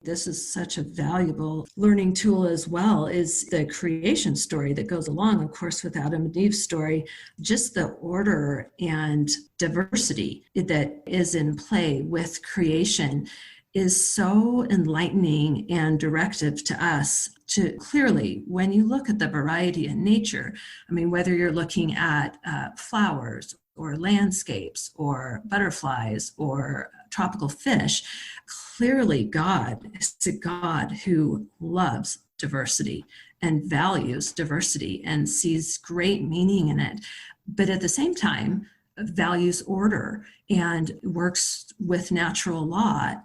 This is such a valuable learning tool as well, is the creation story that goes along, of course, with Adam and Eve's story. Just the order and diversity that is in play with creation is so enlightening and directive to us to clearly, when you look at the variety in nature, I mean, whether you're looking at flowers or landscapes or butterflies or tropical fish, clearly God is a God who loves diversity and values diversity and sees great meaning in it, but at the same time values order and works with natural law.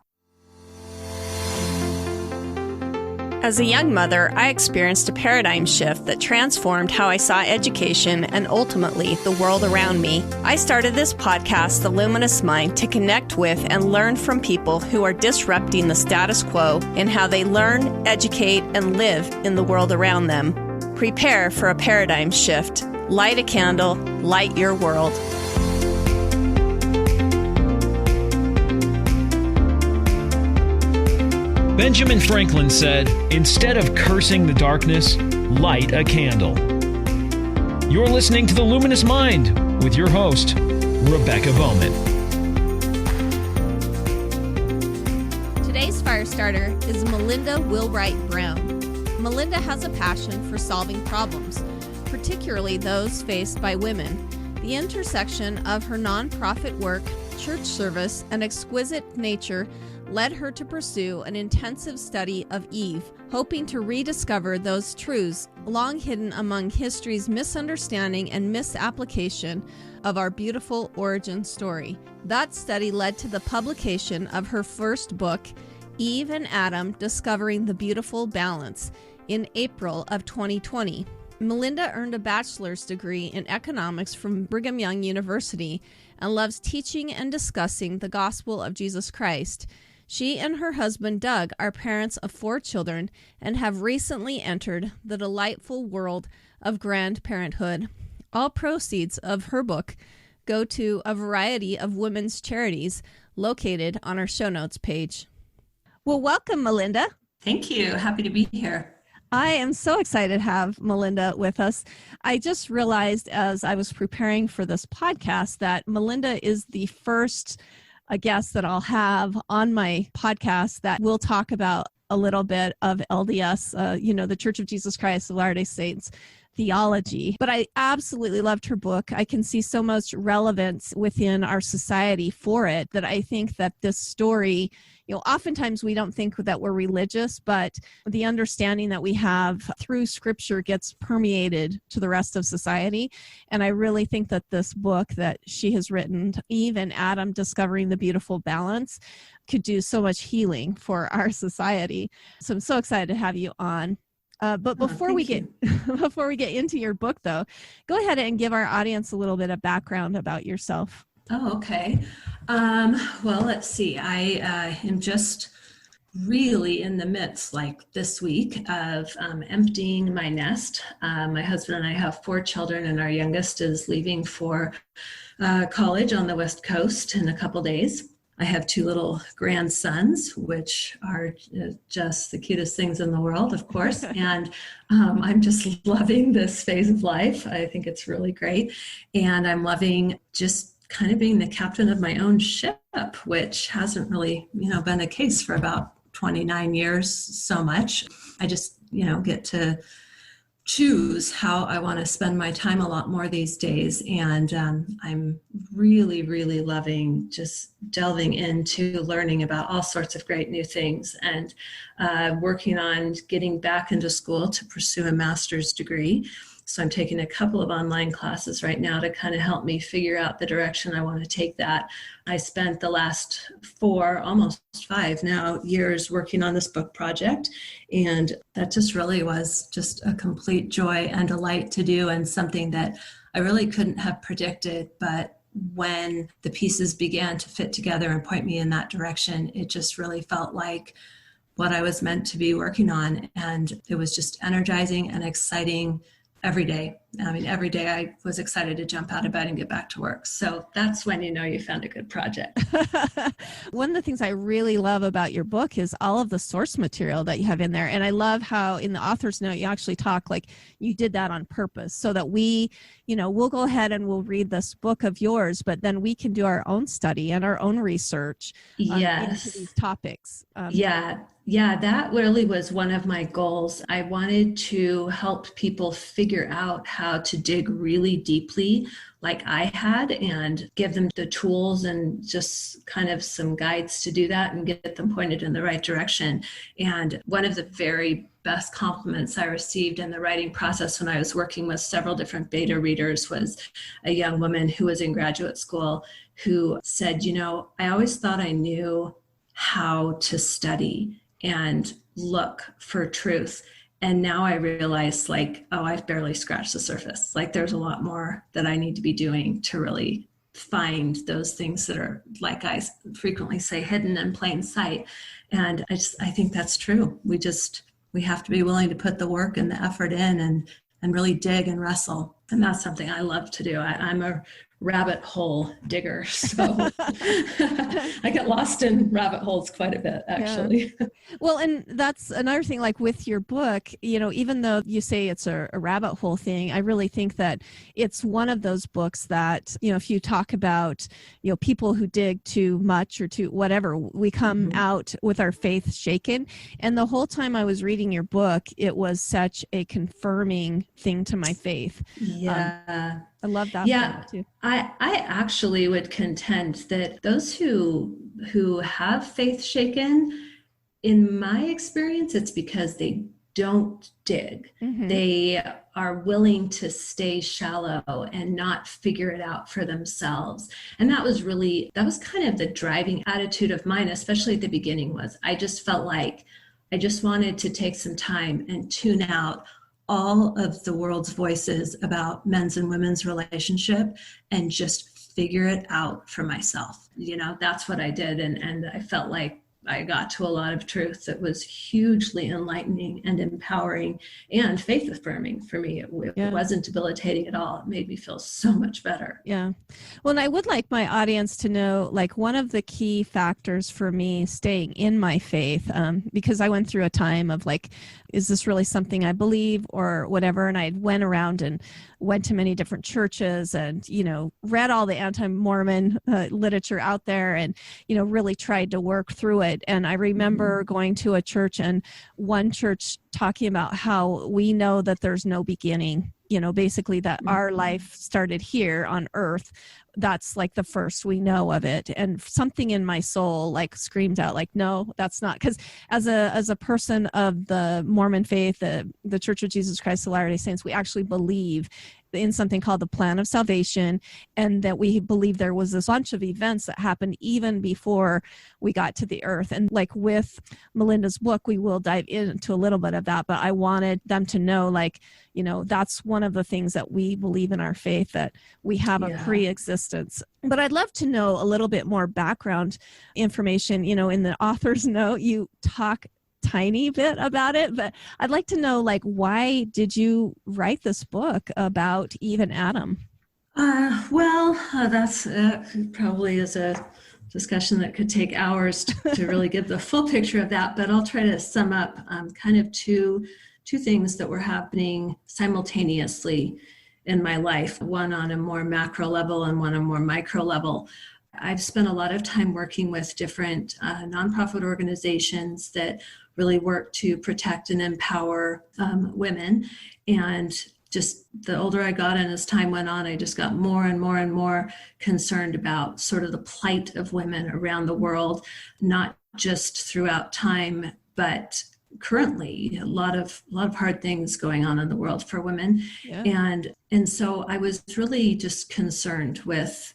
As a young mother, I experienced a paradigm shift that transformed how I saw education and ultimately the world around me. I started this podcast, The Luminous Mind, to connect with and learn from people who are disrupting the status quo in how they learn, educate, and live in the world around them. Prepare for a paradigm shift. Light a candle, light your world. Benjamin Franklin said, "Instead of cursing the darkness, light a candle." You're listening to The Luminous Mind with your host, Rebecca Bowman. Today's Firestarter is Melinda Wheelwright Brown. Melinda has a passion for solving problems, particularly those faced by women. The intersection of her nonprofit work, church service, and exquisite nature led her to pursue an intensive study of Eve, hoping to rediscover those truths long hidden among history's misunderstanding and misapplication of our beautiful origin story. That study led to the publication of her first book, Eve and Adam: Discovering the Beautiful Balance, in April of 2020. Melinda earned a bachelor's degree in economics from Brigham Young University and loves teaching and discussing the gospel of Jesus Christ. She and her husband, Doug, are parents of 4 children and have recently entered the delightful world of grandparenthood. All proceeds of her book go to a variety of women's charities located on our show notes page. Well, welcome, Melinda. Thank you. Happy to be here. I am so excited to have Melinda with us. I just realized as I was preparing for this podcast that Melinda is the first guest that I'll have on my podcast that will talk about a little bit of LDS, the Church of Jesus Christ of Latter-day Saints theology. But I absolutely loved her book. I can see so much relevance within our society for it that I think that this story, oftentimes we don't think that we're religious, but the understanding that we have through scripture gets permeated to the rest of society. And I really think that this book that she has written, Eve and Adam: Discovering the Beautiful Balance, could do so much healing for our society. So I'm so excited to have you on. But before we get into your book, though, go ahead and give our audience a little bit of background about yourself. Oh, okay. Well, let's see. I am just really in the midst, like this week, of emptying my nest. My husband and I have 4 children, and our youngest is leaving for college on the West Coast in a couple days. I have 2 little grandsons, which are just the cutest things in the world, of course. And I'm just loving this phase of life. I think it's really great. And I'm loving just kind of being the captain of my own ship, which hasn't really, been the case for about 29 years so much. I just, get to choose how I want to spend my time a lot more these days. And I'm really, really loving just delving into learning about all sorts of great new things and working on getting back into school to pursue a master's degree. So I'm taking a couple of online classes right now to kind of help me figure out the direction I want to take that. I spent the last 4, almost 5 now, years working on this book project. And that just really was just a complete joy and delight to do, and something that I really couldn't have predicted. But when the pieces began to fit together and point me in that direction, it just really felt like what I was meant to be working on. And it was just energizing and exciting every day. I mean, every day I was excited to jump out of bed and get back to work. So that's when you know you found a good project. One of the things I really love about your book is all of the source material that you have in there. And I love how in the author's note, you actually talk like you did that on purpose so that we, we'll go ahead and we'll read this book of yours, but then we can do our own study and our own research into these topics. Yeah, that really was one of my goals. I wanted to help people figure out how to dig really deeply like I had and give them the tools and just kind of some guides to do that and get them pointed in the right direction. And one of the very best compliments I received in the writing process when I was working with several different beta readers was a young woman who was in graduate school who said, I always thought I knew how to study and look for truth. And now I realize I've barely scratched the surface. Like there's a lot more that I need to be doing to really find those things that are, like I frequently say, hidden in plain sight. And I think that's true. We have to be willing to put the work and the effort in and really dig and wrestle. And that's something I love to do. I'm a rabbit hole digger, so I get lost in rabbit holes quite a bit, actually. Yeah. Well, and that's another thing, like with your book, even though you say it's a rabbit hole thing, I really think that it's one of those books that, if you talk about, people who dig too much or too whatever, we come out with our faith shaken. And the whole time I was reading your book, it was such a confirming thing to my faith. Yeah. I love that. Yeah, too. I actually would contend that those who have faith shaken, in my experience, it's because they don't dig. Mm-hmm. They are willing to stay shallow and not figure it out for themselves. And that was kind of the driving attitude of mine, especially at the beginning, was I just felt like I just wanted to take some time and tune out all of the world's voices about men's and women's relationship and just figure it out for myself. That's what I did. And I felt like I got to a lot of truth that was hugely enlightening and empowering and faith affirming for me. It wasn't debilitating at all. It made me feel so much better. Yeah. Well, and I would like my audience to know, one of the key factors for me staying in my faith, because I went through a time of is this really something I believe or whatever? And I went around and went to many different churches and, read all the anti-Mormon literature out there and, really tried to work through it. And I remember going to a church and one church talking about how we know that there's no beginning, basically that our life started here on earth. That's the first we know of it. And something in my soul screamed out no, that's not. Because as a person of the Mormon faith, the Church of Jesus Christ of Latter-day Saints, we actually believe in something called the plan of salvation, and that we believe there was this bunch of events that happened even before we got to the earth. And with Melinda's book, we will dive into a little bit of that, but I wanted them to know that's one of the things that we believe in our faith, that we have a pre-existence. But I'd love to know a little bit more background information. In the author's note, you talk tiny bit about it, but I'd like to know why did you write this book about Eve and Adam? That's probably is a discussion that could take hours to really give the full picture of that, but I'll try to sum up kind of two things that were happening simultaneously in my life, one on a more macro level and one on a more micro level. I've spent a lot of time working with different nonprofit organizations that really work to protect and empower women. And just the older I got and as time went on, I just got more and more and more concerned about sort of the plight of women around the world, not just throughout time, but currently a lot of hard things going on in the world for women. Yeah. And so I was really just concerned with,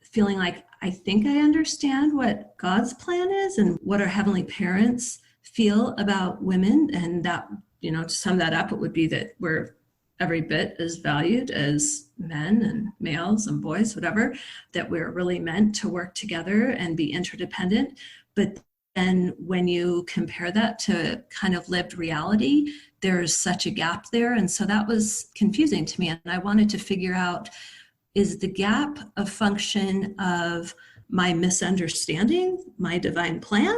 feeling like I think I understand what God's plan is and what our heavenly parents feel about women. And that, to sum that up, it would be that we're every bit as valued as men and males and boys, whatever, that we're really meant to work together and be interdependent. But then when you compare that to kind of lived reality, there's such a gap there. And so that was confusing to me. And I wanted to figure out, is the gap a function of my misunderstanding, my divine plan,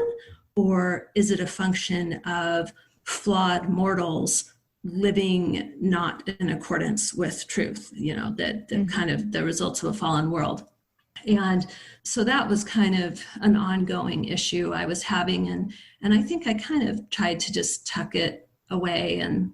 or is it a function of flawed mortals living not in accordance with truth, that kind of the results of a fallen world? And so that was kind of an ongoing issue I was having. And I think I kind of tried to just tuck it away and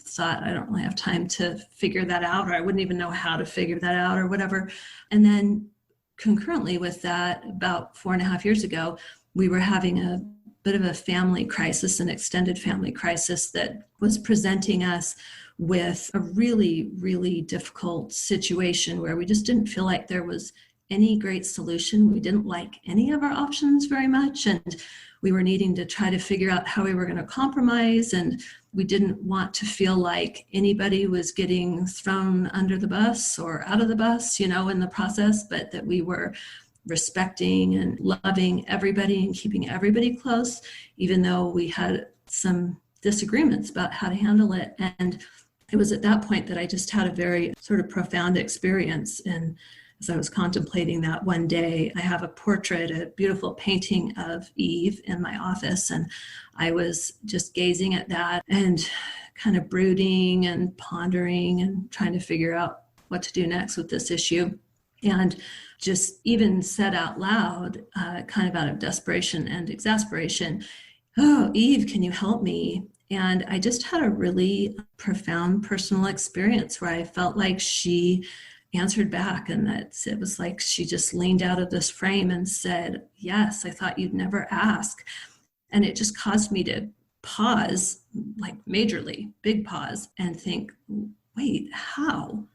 thought I don't really have time to figure that out, or I wouldn't even know how to figure that out or whatever. And then concurrently with that, about 4.5 years ago, we were having a bit of a family crisis, an extended family crisis that was presenting us with a really, really difficult situation where we just didn't feel like there was any great solution. We didn't like any of our options very much, and we were needing to try to figure out how we were going to compromise, and we didn't want to feel like anybody was getting thrown under the bus or out of the bus, in the process, but that we were respecting and loving everybody and keeping everybody close, even though we had some disagreements about how to handle it. And it was at that point that I just had a very sort of profound experience. And as I was contemplating that one day, I have a portrait, a beautiful painting of Eve in my office. And I was just gazing at that and kind of brooding and pondering and trying to figure out what to do next with this issue. And just even said out loud, kind of out of desperation and exasperation, "Oh, Eve, can you help me?" And I just had a really profound personal experience where I felt like she answered back, and that it was like she just leaned out of this frame and said, "Yes, I thought you'd never ask." And it just caused me to pause, like majorly, big pause, and think, wait, how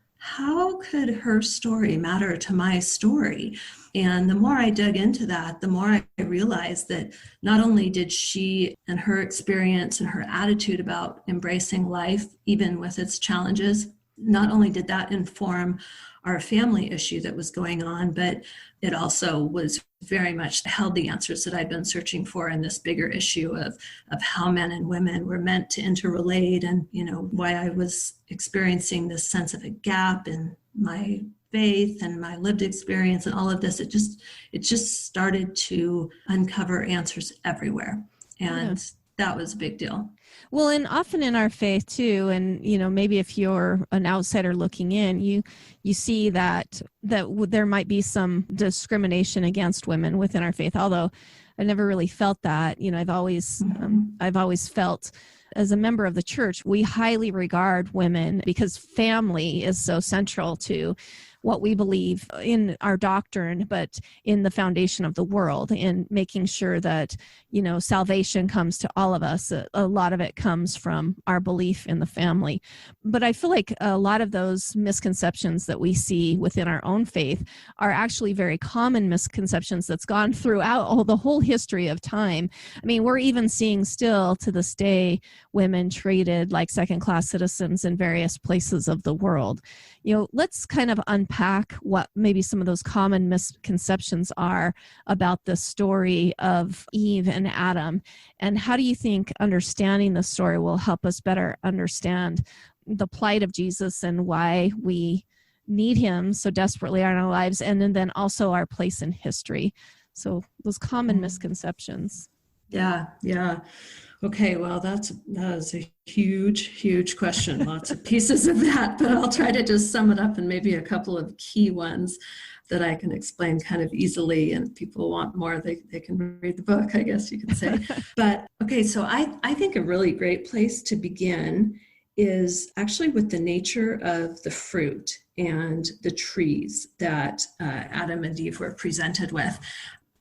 could her story matter to my story? And the more I dug into that, the more I realized that not only did she and her experience and her attitude about embracing life, even with its challenges, not only did that inform our family issue that was going on, but it also was very much held the answers that I'd been searching for in this bigger issue of how men and women were meant to interrelate, and why I was experiencing this sense of a gap in my faith and my lived experience and all of this. It just started to uncover answers everywhere, and that was a big deal. Well, and often in our faith too, and maybe if you're an outsider looking in, you see that there might be some discrimination against women within our faith. Although I never really felt that. I've always felt, as a member of the church, we highly regard women because family is so central to what we believe in our doctrine, but in the foundation of the world, in making sure that, salvation comes to all of us. A lot of it comes from our belief in the family. But I feel like a lot of those misconceptions that we see within our own faith are actually very common misconceptions that's gone throughout the whole history of time. I mean, we're even seeing still to this day women treated like second-class citizens in various places of the world. Let's kind of unpack what maybe some of those common misconceptions are about the story of Eve and Adam. And how do you think understanding the story will help us better understand the plight of Jesus and why we need him so desperately in our lives, and then also our place in history? So those common misconceptions. Yeah. Okay, well, that is a huge question. Lots of pieces of that, but I'll try to just sum it up in maybe a couple of key ones that I can explain kind of easily, and people want more, they can read the book, I guess you could say. But okay, so I think a really great place to begin is actually with the nature of the fruit and the trees that Adam and Eve were presented with.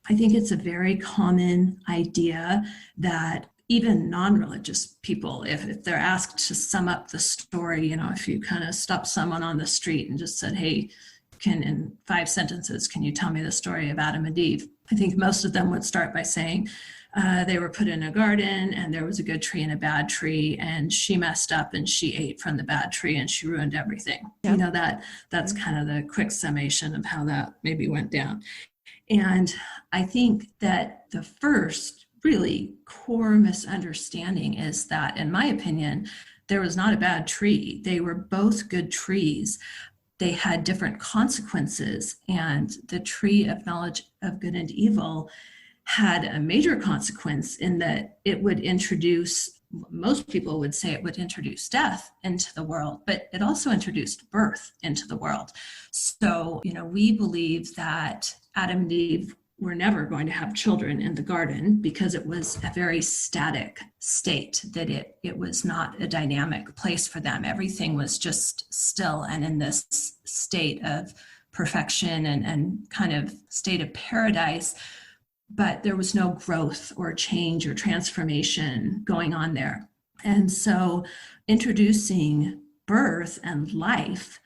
I think it's a very common idea that even non-religious people, if they're asked to sum up the story, if you kind of stopped someone on the street and just said, "Hey, in 5 sentences, can you tell me the story of Adam and Eve?" I think most of them would start by saying they were put in a garden and there was a good tree and a bad tree, and she messed up and she ate from the bad tree and she ruined everything. Yeah. That's kind of the quick summation of how that maybe went down. And I think that the first really core misunderstanding is that, in my opinion, there was not a bad tree. They were both good trees. They had different consequences, and the tree of knowledge of good and evil had a major consequence in that it would introduce, most people would say it would introduce death into the world, but it also introduced birth into the world. So, we believe that Adam and Eve were never going to have children in the garden because it was a very static state, that it was not a dynamic place for them. Everything was just still and in this state of perfection and kind of state of paradise, but there was no growth or change or transformation going on there. And so introducing birth and life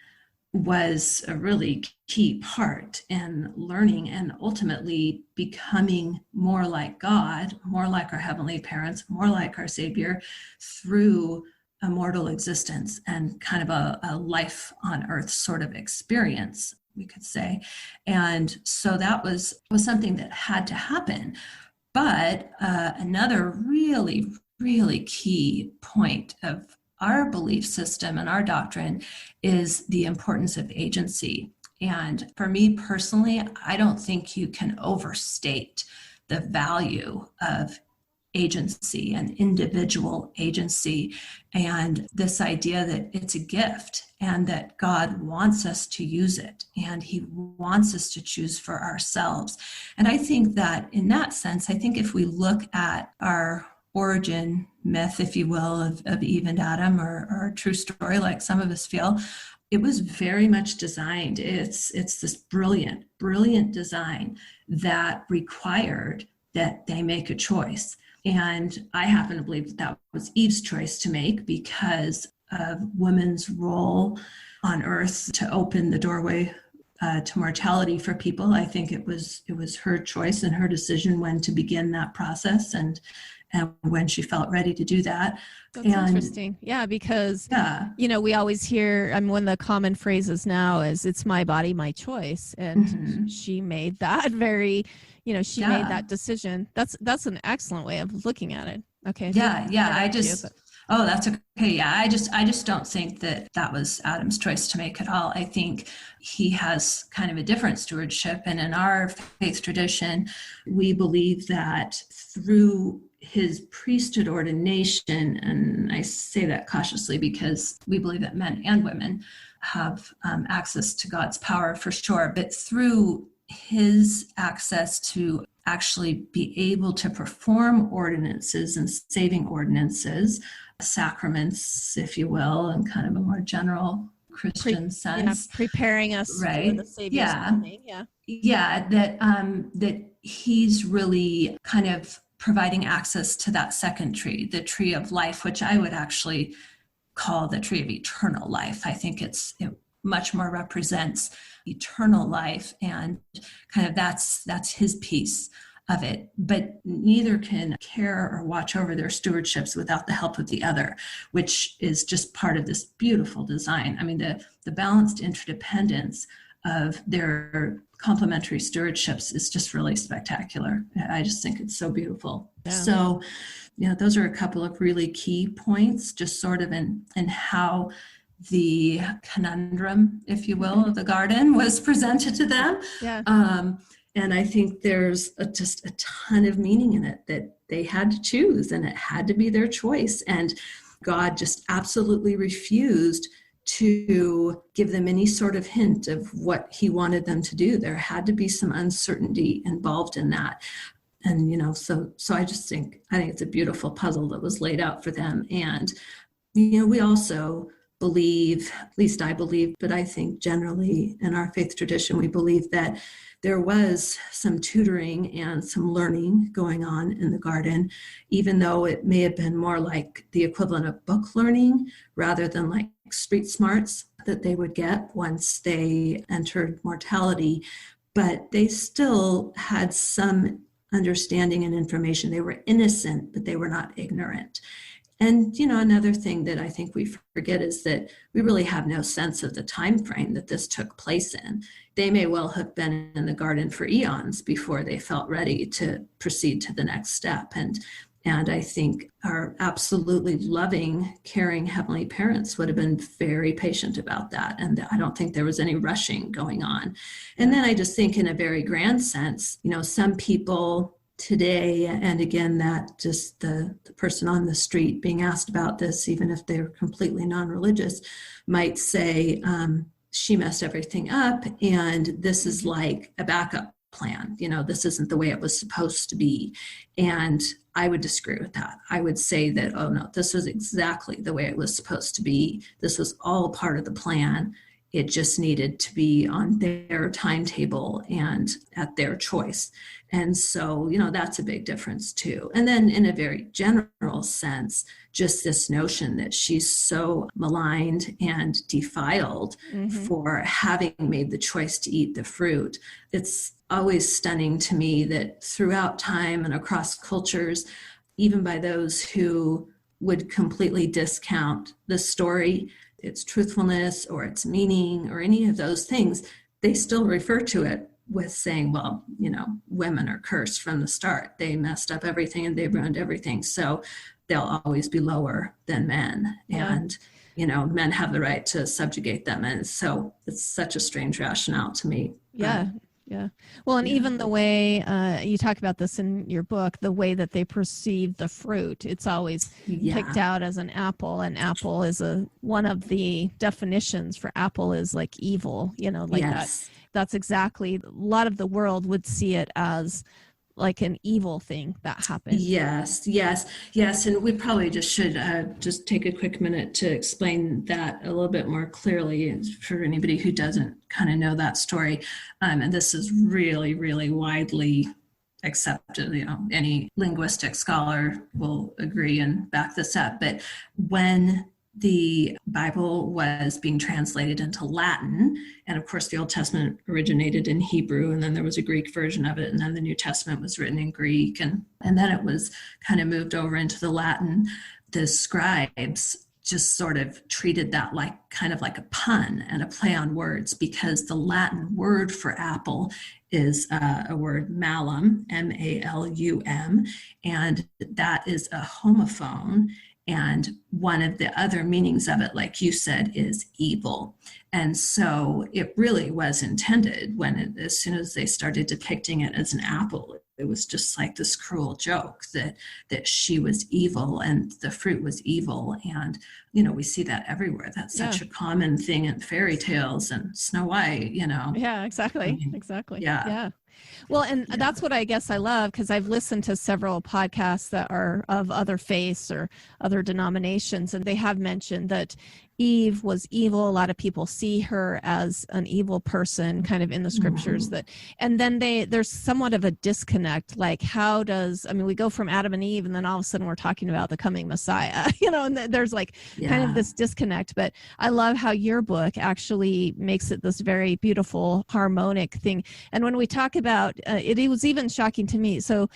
was a really key part in learning and ultimately becoming more like God, more like our heavenly parents, more like our Savior through a mortal existence and kind of a life on earth sort of experience, we could say. And so that was something that had to happen. But another really, really key point of our belief system and our doctrine is the importance of agency. And for me personally, I don't think you can overstate the value of agency and individual agency, and this idea that it's a gift and that God wants us to use it and he wants us to choose for ourselves. And I think that in that sense, I think if we look at our origin myth, if you will, of Eve and Adam, or a true story like some of us feel, it was very much designed. It's this brilliant design that required that they make a choice. And I happen to believe that was Eve's choice to make because of woman's role on earth to open the doorway to mortality for people. I think it was her choice and her decision when to begin that process and when she felt ready to do that. That's interesting. Yeah, because, we always hear, one of the common phrases now is, it's my body, my choice. And she made that very, made that decision. That's an excellent way of looking at it. Okay. That's okay. Yeah, I just don't think that was Adam's choice to make at all. I think he has kind of a different stewardship. And in our faith tradition, we believe that through his priesthood ordination, and I say that cautiously because we believe that men and women have access to God's power for sure, but through his access to actually be able to perform ordinances and saving ordinances, sacraments, if you will, in kind of a more general Christian sense. Preparing us for the Savior's coming. That he's really kind of providing access to that second tree, the tree of life, which I would actually call the tree of eternal life. I think it much more represents eternal life, and kind of that's his piece of it. But neither can care or watch over their stewardships without the help of the other, which is just part of this beautiful design. I mean, the balanced interdependence of their complementary stewardships is just really spectacular. I just think it's so beautiful. Yeah. So, those are a couple of really key points, just sort of in how the conundrum, if you will, of the garden was presented to them. Yeah. And I think there's just a ton of meaning in it, that they had to choose and it had to be their choice. And God just absolutely refused to give them any sort of hint of what he wanted them to do. There had to be some uncertainty involved in that. And, so I think it's a beautiful puzzle that was laid out for them. And, we also believe, at least I believe, but I think generally in our faith tradition, we believe that there was some tutoring and some learning going on in the garden, even though it may have been more like the equivalent of book learning rather than like street smarts that they would get once they entered mortality. But they still had some understanding and information. They were innocent, but they were not ignorant. And, another thing that I think we forget is that we really have no sense of the time frame that this took place in. They may well have been in the garden for eons before they felt ready to proceed to the next step. And I think our absolutely loving, caring heavenly parents would have been very patient about that. And I don't think there was any rushing going on. And then I just think in a very grand sense, some people today, and again, that just the person on the street being asked about this, even if they're completely non-religious, might say, she messed everything up, and this is like a backup plan. This isn't the way it was supposed to be. And I would disagree with that. I would say that, oh no, this was exactly the way it was supposed to be. This was all part of the plan. It just needed to be on their timetable and at their choice. And so, that's a big difference too. And then in a very general sense, just this notion that she's so maligned and defiled for having made the choice to eat the fruit. It's always stunning to me that throughout time and across cultures, even by those who would completely discount the story, its truthfulness or its meaning or any of those things, they still refer to it with saying, well, women are cursed from the start. They messed up everything and they ruined everything. So they'll always be lower than men. Yeah. And, men have the right to subjugate them. And so it's such a strange rationale to me. Yeah. Yeah. Well, and even the way you talk about this in your book, the way that they perceive the fruit, it's always picked out as an apple, and apple is one of the definitions for apple is like evil, that. That's exactly, a lot of the world would see it as like an evil thing that happened. Yes. And we probably just should just take a quick minute to explain that a little bit more clearly for anybody who doesn't kind of know that story. And this is really, really widely accepted. Any linguistic scholar will agree and back this up. But when the Bible was being translated into Latin, and of course the Old Testament originated in Hebrew, and then there was a Greek version of it, and then the New Testament was written in Greek, and then it was kind of moved over into the Latin. The scribes just sort of treated that like kind of like a pun and a play on words, because the Latin word for apple is a word malum, M-A-L-U-M, and that is a homophone. And one of the other meanings of it, like you said, is evil. And so it really was intended as soon as they started depicting it as an apple, it was just like this cruel joke that she was evil and the fruit was evil. And, we see that everywhere. That's such a common thing in fairy tales and Snow White, Yeah, exactly. Exactly. Yeah. Well, and that's what I guess I love, because I've listened to several podcasts that are of other faiths or other denominations, and they have mentioned that Eve was evil. A lot of people see her as an evil person kind of in the scriptures, and then there's somewhat of a disconnect. Like, we go from Adam and Eve, and then all of a sudden we're talking about the coming Messiah, and there's like kind of this disconnect. But I love how your book actually makes it this very beautiful, harmonic thing. And when we talk about it was even shocking to me. So,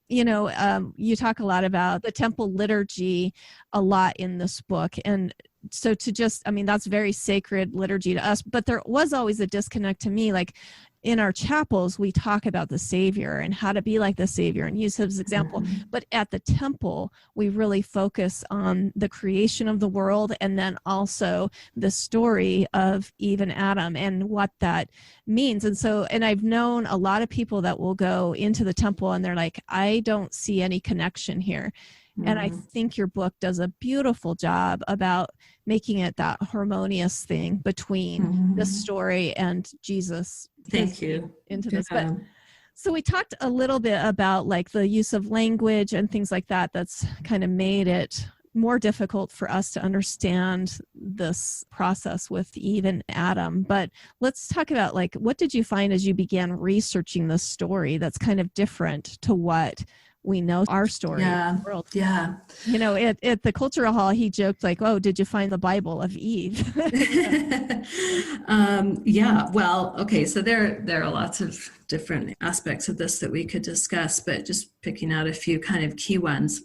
you talk a lot about the temple liturgy a lot in this book. And so that's very sacred liturgy to us, but there was always a disconnect to me. Like in our chapels, we talk about the Savior and how to be like the Savior and use his example. But at the temple, we really focus on the creation of the world, and then also the story of Eve and Adam and what that means. And I've known a lot of people that will go into the temple and they're like, I don't see any connection here. And I think your book does a beautiful job about making it that harmonious thing between the story and Jesus. Thank you. Into this. But so we talked a little bit about like the use of language and things like that. That's kind of made it more difficult for us to understand this process with Eve and Adam. But let's talk about like, what did you find as you began researching this story that's kind of different to what we know our story in the world? Yeah. At the cultural hall, he joked like, oh, did you find the Bible of Eve? Well, okay. So there are lots of different aspects of this that we could discuss, but just picking out a few kind of key ones.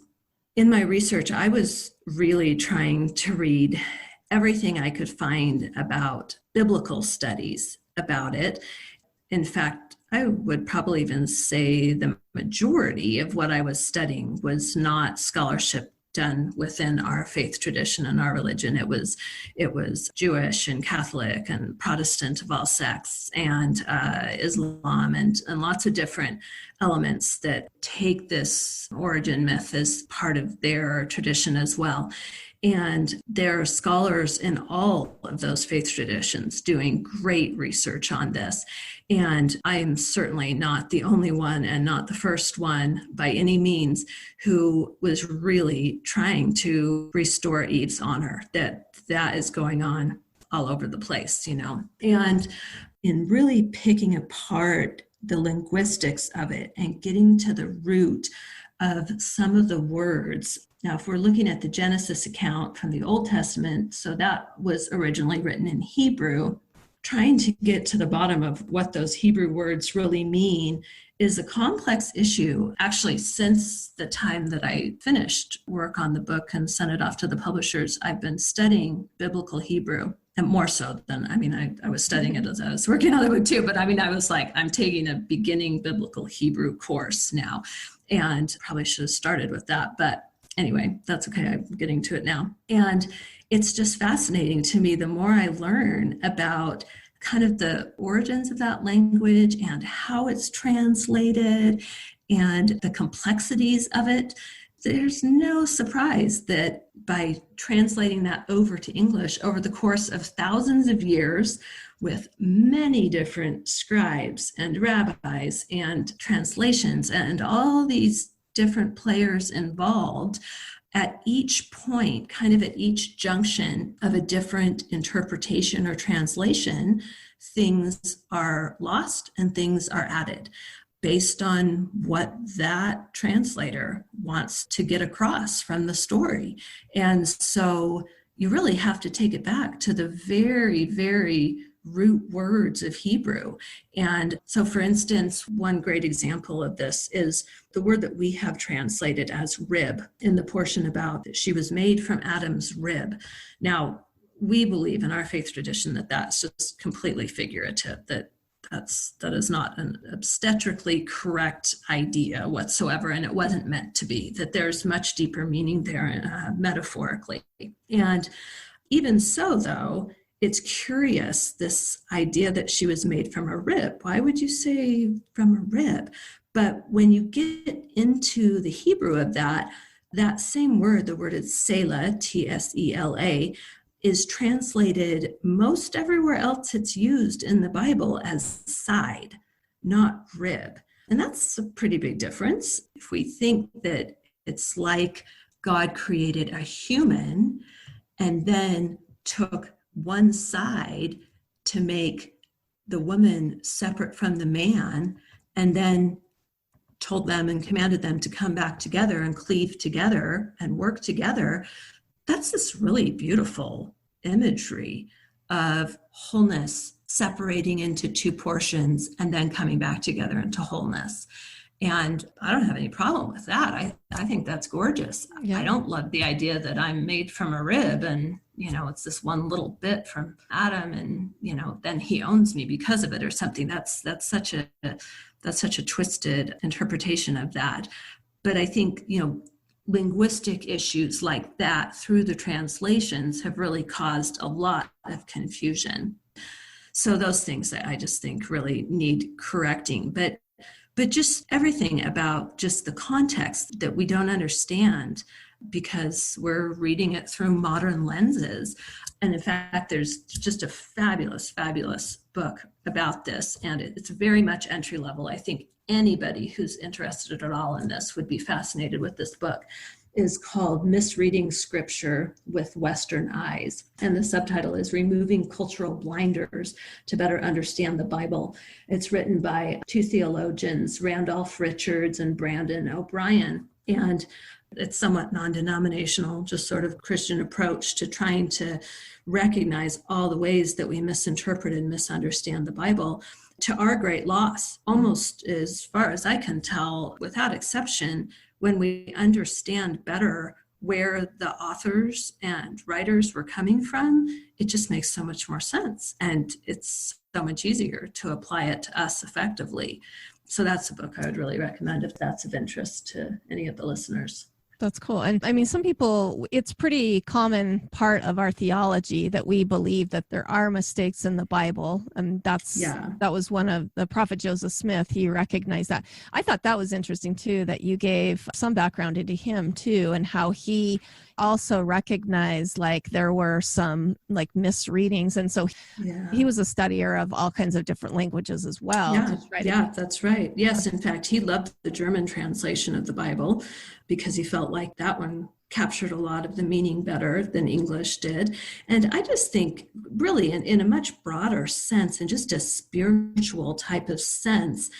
in my research, I was really trying to read everything I could find about biblical studies about it. In fact, I would probably even say the majority of what I was studying was not scholarship done within our faith tradition and our religion. It was Jewish and Catholic and Protestant of all sects and Islam and lots of different elements that take this origin myth as part of their tradition as well. And there are scholars in all of those faith traditions doing great research on this. And I'm certainly not the only one and not the first one by any means who was really trying to restore Eve's honor, that is going on all over the place, And in really picking apart the linguistics of it and getting to the root of some of the words. Now, if we're looking at the Genesis account from the Old Testament, so that was originally written in Hebrew, trying to get to the bottom of what those Hebrew words really mean is a complex issue. Actually, since the time that I finished work on the book and sent it off to the publishers, I've been studying biblical Hebrew. And more so than, I was studying it as I was working on the book too, but I was like, I'm taking a beginning biblical Hebrew course now, and probably should have started with that. But anyway, that's okay. I'm getting to it now. And it's just fascinating to me the more I learn about kind of the origins of that language and how it's translated and the complexities of it. There's no surprise that by translating that over to English over the course of thousands of years with many different scribes and rabbis and translations and all these different players involved, at each point, kind of at each junction of a different interpretation or translation, things are lost and things are added based on what that translator wants to get across from the story. And so you really have to take it back to the very, very root words of Hebrew. And so, for instance, one great example of this is the word that we have translated as rib in the portion about that she was made from Adam's rib. Now, we believe in our faith tradition that that's just completely figurative, that is not an obstetrically correct idea whatsoever, and it wasn't meant to be, that there's much deeper meaning there metaphorically. And even so, though, it's curious, this idea that she was made from a rib. Why would you say from a rib? But when you get into the Hebrew of that same word, the word is Selah, T-S-E-L-A, is translated most everywhere else it's used in the Bible as side, not rib. And that's a pretty big difference. If we think that it's like God created a human and then took one side to make the woman separate from the man, and then told them and commanded them to come back together and cleave together and work together, that's this really beautiful imagery of wholeness separating into two portions and then coming back together into wholeness. And I don't have any problem with that. I think that's gorgeous. Yeah. I don't love the idea that I'm made from a rib and, it's this one little bit from Adam and, then he owns me because of it or something. That's such a twisted interpretation of that. But I think, linguistic issues like that through the translations have really caused a lot of confusion. So those things that I just think really need correcting. But just everything about just the context that we don't understand because we're reading it through modern lenses. And in fact, there's just a fabulous, fabulous book about this. And it's very much entry level. I think anybody who's interested at all in this would be fascinated with this book. Is called Misreading Scripture with Western Eyes. And the subtitle is Removing Cultural Blinders to Better Understand the Bible. It's written by two theologians, Randolph Richards and Brandon O'Brien. And it's somewhat non-denominational, just sort of Christian approach to trying to recognize all the ways that we misinterpret and misunderstand the Bible, to our great loss. Almost as far as I can tell, without exception, when we understand better where the authors and writers were coming from, it just makes so much more sense. And it's so much easier to apply it to us effectively. So that's a book I would really recommend if that's of interest to any of the listeners. That's cool. And I mean, some people, it's pretty common part of our theology that we believe that there are mistakes in the Bible. And that was one of the prophet Joseph Smith. He recognized that. I thought that was interesting too, that you gave some background into him too, and how he also recognized like there were some like misreadings. And so he was a studier of all kinds of different languages as well. Yeah, that's right. Yes. In fact, he loved the German translation of the Bible because he felt like that one captured a lot of the meaning better than English did. And I just think really in a much broader sense, and just a spiritual type of sense,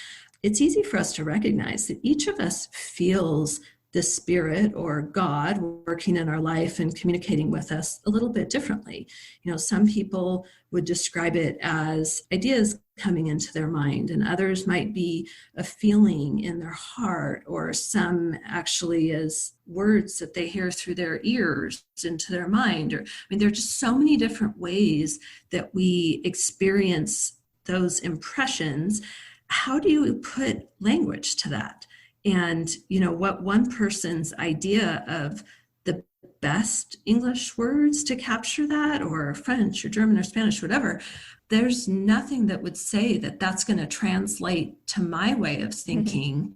it's easy for us to recognize that each of us feels the Spirit or God working in our life and communicating with us a little bit differently. You know, some people would describe it as ideas coming into their mind, and others might be a feeling in their heart, or some actually as words that they hear through their ears into their mind. Or, I mean, there are just so many different ways that we experience those impressions. How do you put language to that? And, you know, what one person's idea of the best English words to capture that, or French or German or Spanish, whatever, there's nothing that would say that that's going to translate to my way of thinking.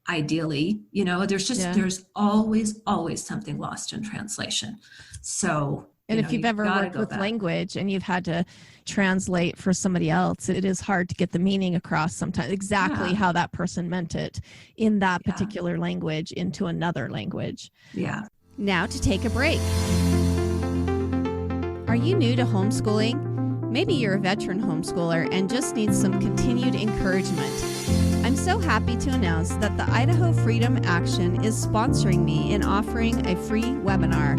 Ideally, you know, there's always something lost in translation. So, and if you've ever worked with language and you've had to translate for somebody else, it is hard to get the meaning across sometimes, exactly how that person meant it in that particular language into another language. Yeah. Now to take a break. Are you new to homeschooling? Maybe you're a veteran homeschooler and just need some continued encouragement. I'm so happy to announce that the Idaho Freedom Action is sponsoring me in offering a free webinar.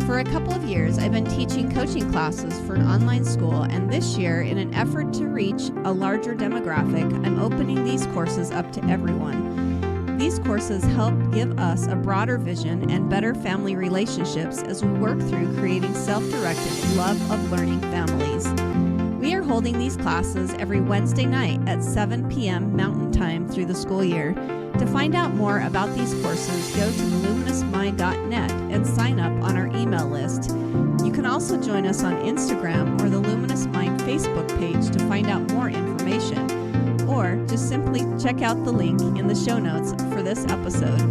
For a couple of years, I've been teaching coaching classes for an online school, and this year, in an effort to reach a larger demographic, I'm opening these courses up to everyone. These courses help give us a broader vision and better family relationships as we work through creating self-directed, love-of-learning families. We are holding these classes every Wednesday night at 7 p.m. Mountain Time through the school year. To find out more about these courses, go to luminousmind.net and sign up on our email list. You can also join us on Instagram or the Luminous Mind Facebook page to find out more information, or just simply check out the link in the show notes for this episode.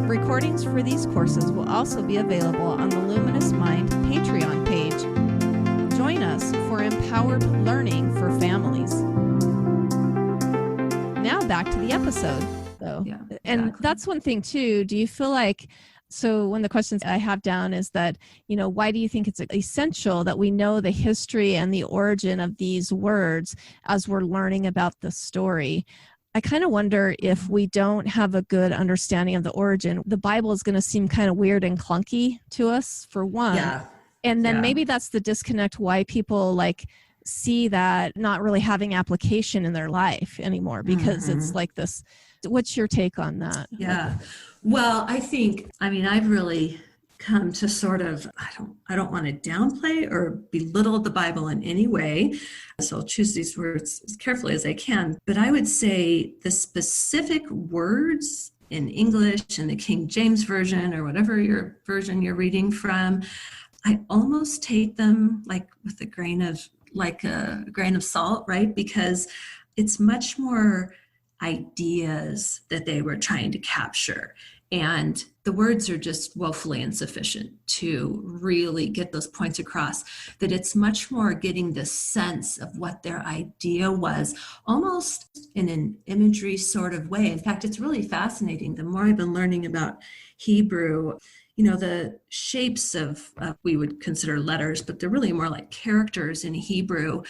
Recordings for these courses will also be available on the Luminous Mind Patreon page. Join us for empowered learning for families. Now back to the episode. And that's one thing too. Do you feel like, so one of the questions I have down is that, you know, why do you think it's essential that we know the history and the origin of these words as we're learning about the story? I kind of wonder if we don't have a good understanding of the origin, the Bible is going to seem kind of weird and clunky to us, for one. Yeah. And then maybe that's the disconnect why people like see that not really having application in their life anymore, because it's like this. What's your take on that? Yeah. Well, I've really come to sort of, I don't want to downplay or belittle the Bible in any way. So I'll choose these words as carefully as I can. But I would say the specific words in English, in the King James Version or whatever your version you're reading from, I almost take them like with a grain of salt, right? Because it's much more ideas that they were trying to capture. And the words are just woefully insufficient to really get those points across, that it's much more getting the sense of what their idea was, almost in an imagery sort of way. In fact, it's really fascinating. The more I've been learning about Hebrew, you know, the shapes of we would consider letters, but they're really more like characters in Hebrew.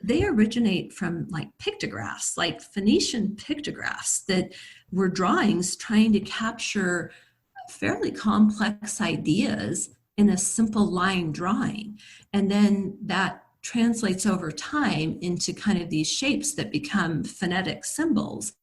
They originate from like pictographs, like Phoenician pictographs that were drawings trying to capture fairly complex ideas in a simple line drawing. And then that translates over time into kind of these shapes that become phonetic symbols.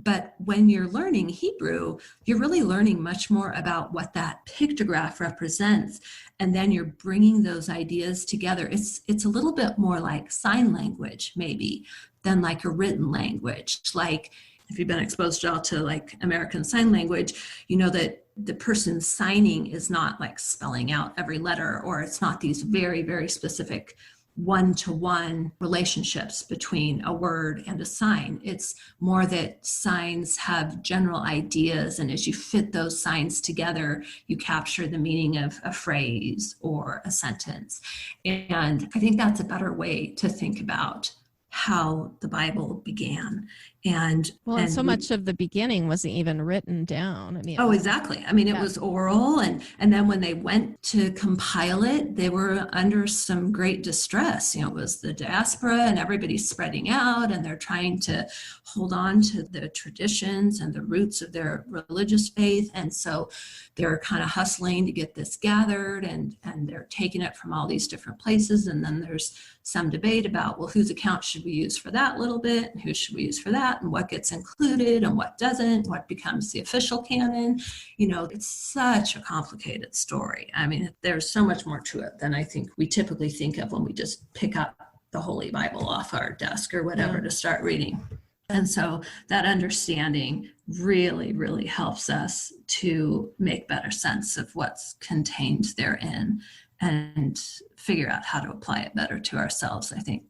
But when you're learning Hebrew, you're really learning much more about what that pictograph represents. And then you're bringing those ideas together. It's a little bit more like sign language, maybe, than like a written language. Like if you've been exposed at all to like American Sign Language, you know that the person signing is not like spelling out every letter, or it's not these very, very specific one-to-one relationships between a word and a sign. It's more that signs have general ideas, and as you fit those signs together, you capture the meaning of a phrase or a sentence. And I think that's a better way to think about how the Bible began. And so much of the beginning wasn't even written down. I mean, exactly. I mean, it was oral, and then when they went to compile it, they were under some great distress. You know, it was the diaspora, and everybody's spreading out, and they're trying to hold on to the traditions and the roots of their religious faith, and so they're kind of hustling to get this gathered, and they're taking it from all these different places, and then there's some debate about, well, whose account should we use for that little bit, and who should we use for that, and what gets included and what doesn't, what becomes the official canon. You know, it's such a complicated story. I mean, there's so much more to it than I think we typically think of when we just pick up the Holy Bible off our desk or whatever to start reading. And so that understanding really, really helps us to make better sense of what's contained therein and figure out how to apply it better to ourselves, I think.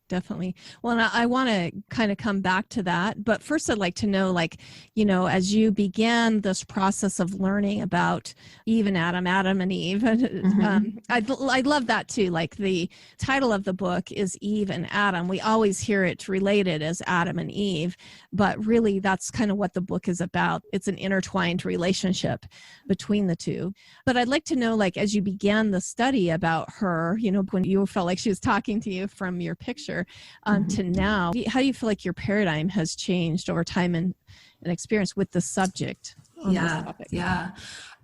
Definitely. Well, and I want to kind of come back to that. But first, I'd like to know, like, you know, as you began this process of learning about Eve and Adam and Eve, I love that too. Like the title of the book is Eve and Adam. We always hear it related as Adam and Eve, but really that's kind of what the book is about. It's an intertwined relationship between the two. But I'd like to know, like, as you began the study about her, you know, when you felt like she was talking to you from your picture, to now, how do you feel like your paradigm has changed over time and experience with the subject on this topic? Yeah.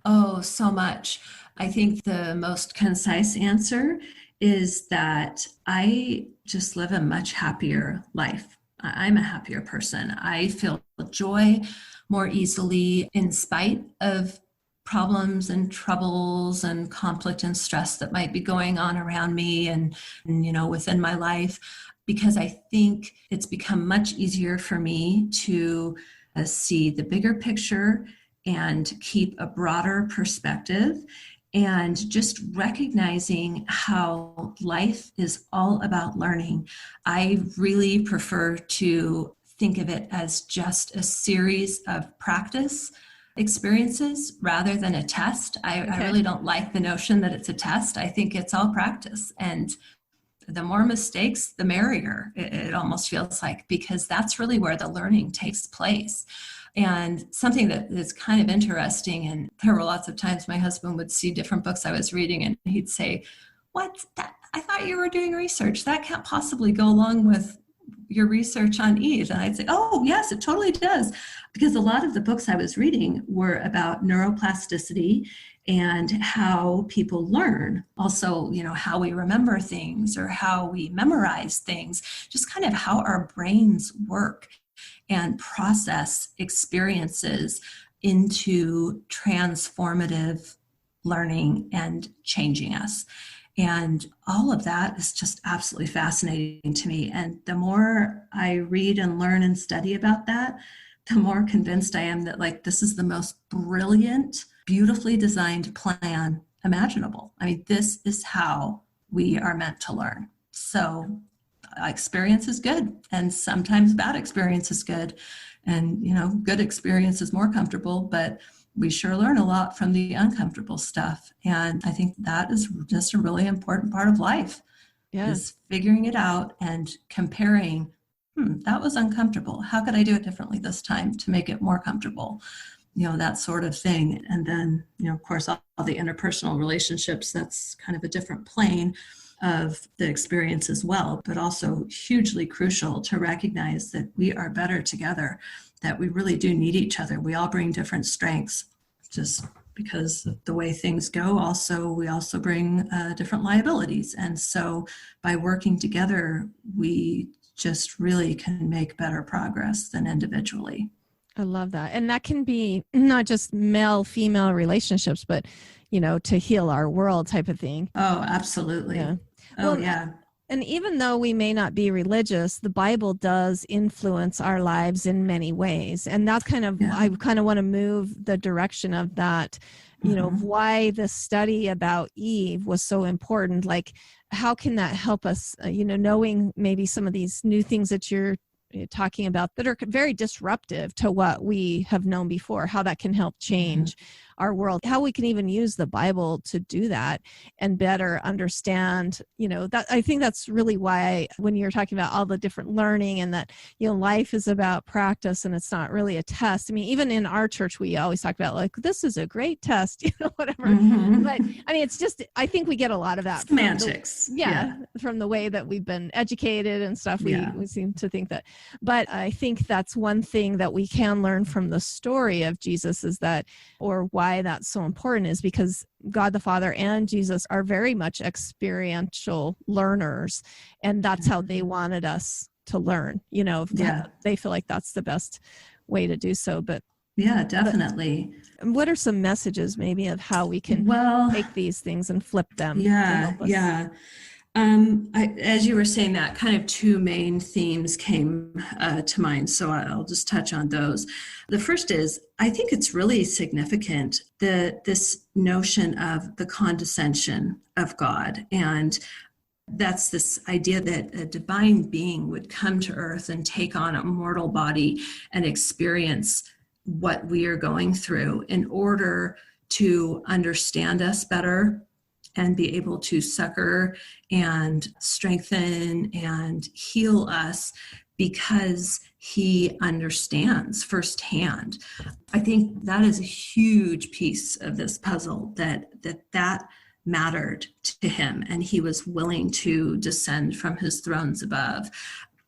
Oh, so much. I think the most concise answer is that I just live a much happier life. I'm a happier person. I feel joy more easily in spite of problems and troubles and conflict and stress that might be going on around me and you know, within my life, because I think it's become much easier for me to see the bigger picture and keep a broader perspective, and just recognizing how life is all about learning. I really prefer to think of it as just a series of practice experiences rather than a test. I really don't like the notion that it's a test. I think it's all practice, and the more mistakes, the merrier, it almost feels like, because that's really where the learning takes place. And something that is kind of interesting, and there were lots of times my husband would see different books I was reading and he'd say, "What's that? I thought you were doing research. That can't possibly go along with your research on Eve." And I'd say, "Oh, yes, it totally does." Because a lot of the books I was reading were about neuroplasticity and how people learn. Also, you know, how we remember things or how we memorize things, just kind of how our brains work and process experiences into transformative learning and changing us. And all of that is just absolutely fascinating to me. And the more I read and learn and study about that, the more convinced I am that, like, this is the most brilliant, beautifully designed plan imaginable. I mean, this is how we are meant to learn. So experience is good, and sometimes bad experience is good. And, you know, good experience is more comfortable, but we sure learn a lot from the uncomfortable stuff. And I think that is just a really important part of life, is figuring it out and comparing, that was uncomfortable. How could I do it differently this time to make it more comfortable? You know, that sort of thing. And then, you know, of course, all the interpersonal relationships, that's kind of a different plane of the experience as well, but also hugely crucial to recognize that we are better together, that we really do need each other. We all bring different strengths, just because of the way things go. We also bring different liabilities. And so by working together, we just really can make better progress than individually. I love that. And that can be not just male-female relationships, but, to heal our world type of thing. Oh, absolutely. Yeah. Oh, Well, yeah. And even though we may not be religious, the Bible does influence our lives in many ways. And that's I kind of want to move the direction of that, of why the study about Eve was so important. Like, how can that help us, knowing maybe some of these new things that you're talking about that are very disruptive to what we have known before, how that can help change our world, how we can even use the Bible to do that and better understand, that I think that's really why when you're talking about all the different learning and that, life is about practice and it's not really a test. I mean, even in our church, we always talk about like, this is a great test, whatever. But I mean, it's just, I think we get a lot of that semantics. From the way that we've been educated and stuff. We seem to think that, but I think that's one thing that we can learn from the story of Jesus is that, or why that's so important is because God the Father and Jesus are very much experiential learners, and that's how they wanted us to learn. They feel like that's the best way to do so. But yeah, definitely. What are some messages maybe of how we can take these things and flip them? As you were saying that, kind of two main themes came to mind, so I'll just touch on those. The first is, I think it's really significant this notion of the condescension of God, and that's this idea that a divine being would come to earth and take on a mortal body and experience what we are going through in order to understand us better and be able to succor and strengthen and heal us because he understands firsthand. I think that is a huge piece of this puzzle, that mattered to him, and he was willing to descend from his thrones above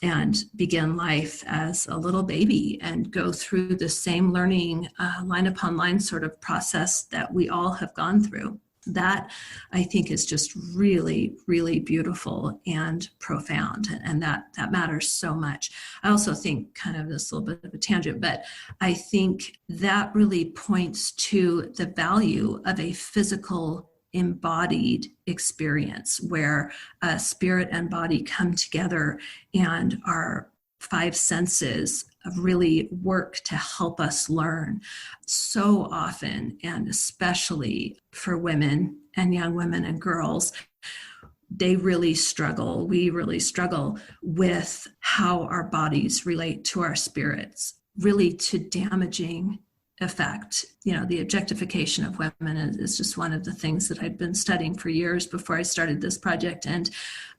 and begin life as a little baby and go through the same learning line upon line sort of process that we all have gone through. That, I think, is just really, really beautiful and profound, and that matters so much. I also think, kind of this little bit of a tangent, but I think that really points to the value of a physical embodied experience where spirit and body come together and our five senses really work to help us learn. So often, and especially for women and young women and girls, we really struggle with how our bodies relate to our spirits, really to damaging effect. The objectification of women is just one of the things that I'd been studying for years before I started this project. And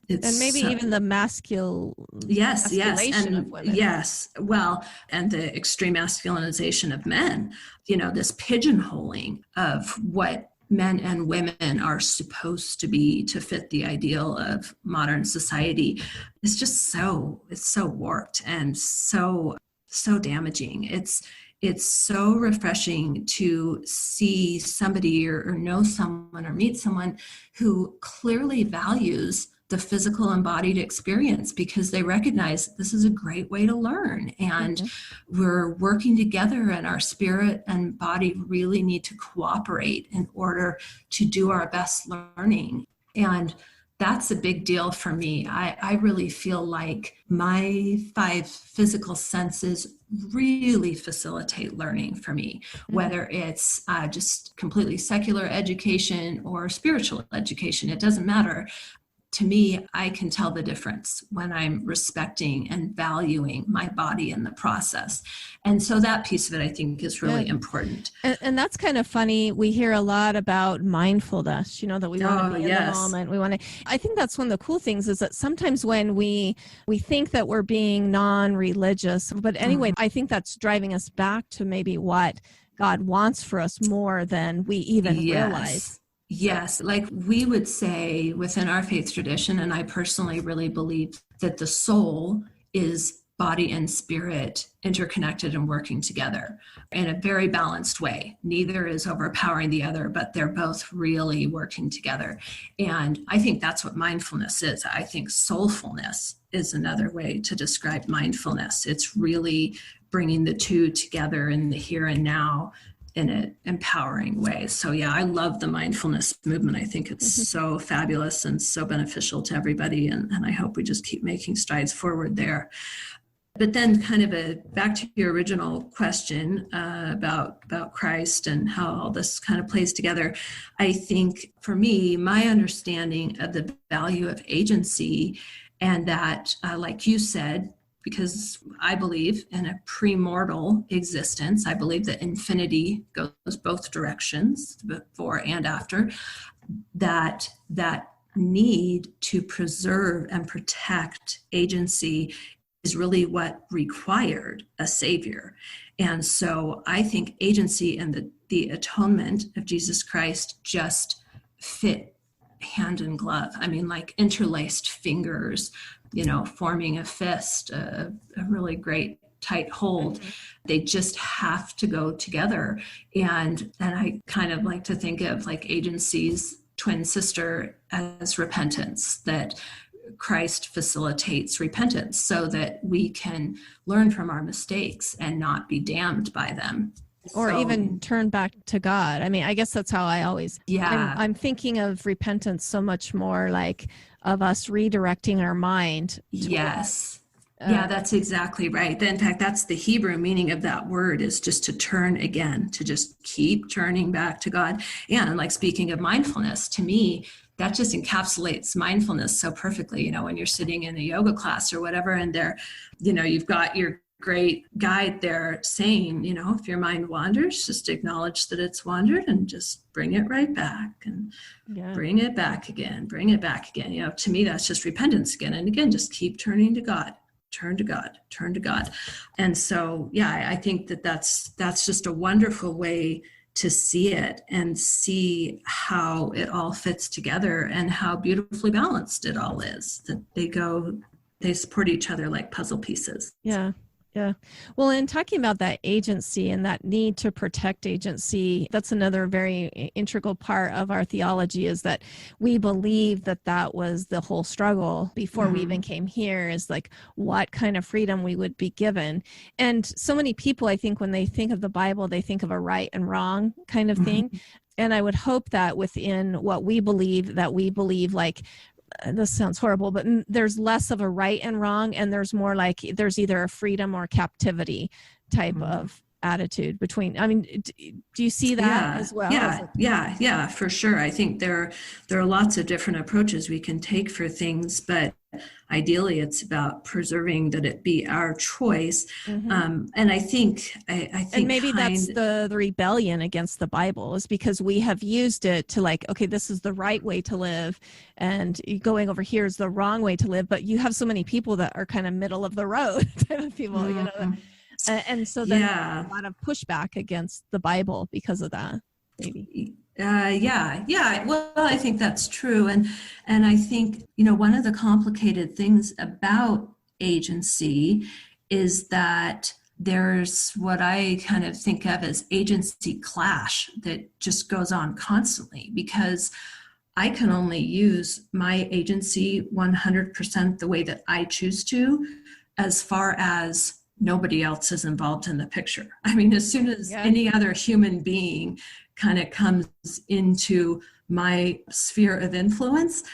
maybe even the masculation of women. Yes. Well, and the extreme masculinization of men, this pigeonholing of what men and women are supposed to be to fit the ideal of modern society is just it's so warped and so damaging. It's so refreshing to see somebody or know someone or meet someone who clearly values the physical embodied experience because they recognize this is a great way to learn, and we're working together, and our spirit and body really need to cooperate in order to do our best learning. And that's a big deal for me. I really feel like my five physical senses really facilitate learning for me, whether it's just completely secular education or spiritual education, it doesn't matter. To me, I can tell the difference when I'm respecting and valuing my body in the process. And so that piece of it, I think, is really important. And that's kind of funny. We hear a lot about mindfulness, that we want to be in the moment. I think that's one of the cool things is that sometimes when we think that we're being non-religious, but anyway, I think that's driving us back to maybe what God wants for us more than we even realize. Yes, like we would say within our faith tradition, and I personally really believe that the soul is body and spirit interconnected and working together in a very balanced way. Neither is overpowering the other, but they're both really working together. And I think that's what mindfulness is. I think soulfulness is another way to describe mindfulness. It's really bringing the two together in the here and now in an empowering way. So yeah, I love the mindfulness movement. I think it's so fabulous and so beneficial to everybody. And I hope we just keep making strides forward there. But then kind of back to your original question about Christ and how all this kind of plays together. I think for me, my understanding of the value of agency, and that, like you said, because I believe in a premortal existence, I believe that infinity goes both directions, before and after, that need to preserve and protect agency is really what required a savior. And so I think agency and the atonement of Jesus Christ just fit hand in glove. I mean, like interlaced fingers, forming a fist, a really great tight hold. They just have to go together. And I kind of like to think of like agency's twin sister as repentance, that Christ facilitates repentance so that we can learn from our mistakes and not be damned by them. Or even turn back to God. I mean, I guess that's how I always, I'm thinking of repentance so much more like of us redirecting our mind. Yes. Yeah, that's exactly right. In fact, that's the Hebrew meaning of that word, is just to turn again, to just keep turning back to God. And like speaking of mindfulness, to me, that just encapsulates mindfulness so perfectly. When you're sitting in a yoga class or whatever, and there, you've got your great guide there saying, if your mind wanders, just acknowledge that it's wandered and just bring it right back and bring it back again. To me, that's just repentance again. And again, just keep turning to God, turn to God, turn to God. And so, I think that's just a wonderful way to see it and see how it all fits together and how beautifully balanced it all is, that they support each other like puzzle pieces. Yeah. Yeah. Well, in talking about that agency and that need to protect agency, that's another very integral part of our theology, is that we believe that was the whole struggle before we even came here, is like what kind of freedom we would be given. And so many people, I think, when they think of the Bible, they think of a right and wrong kind of thing. And I would hope that within what we believe, like, this sounds horrible, but there's less of a right and wrong, and there's more like there's either a freedom or captivity type of attitude between. I mean, do you see that as well? Yeah, for sure. I think there are lots of different approaches we can take for things, but ideally it's about preserving that it be our choice. And I think and maybe that's the rebellion against the Bible, is because we have used it to like, okay, this is the right way to live, and going over here is the wrong way to live. But you have so many people that are kind of middle of the road type of people, and so there's a lot of pushback against the Bible because of that, maybe. Well, I think that's true. And I think, one of the complicated things about agency is that there's what I kind of think of as agency clash that just goes on constantly, because I can only use my agency 100% the way that I choose to, as far as nobody else is involved in the picture. I mean, as soon as any other human being kind of comes into my sphere of influence,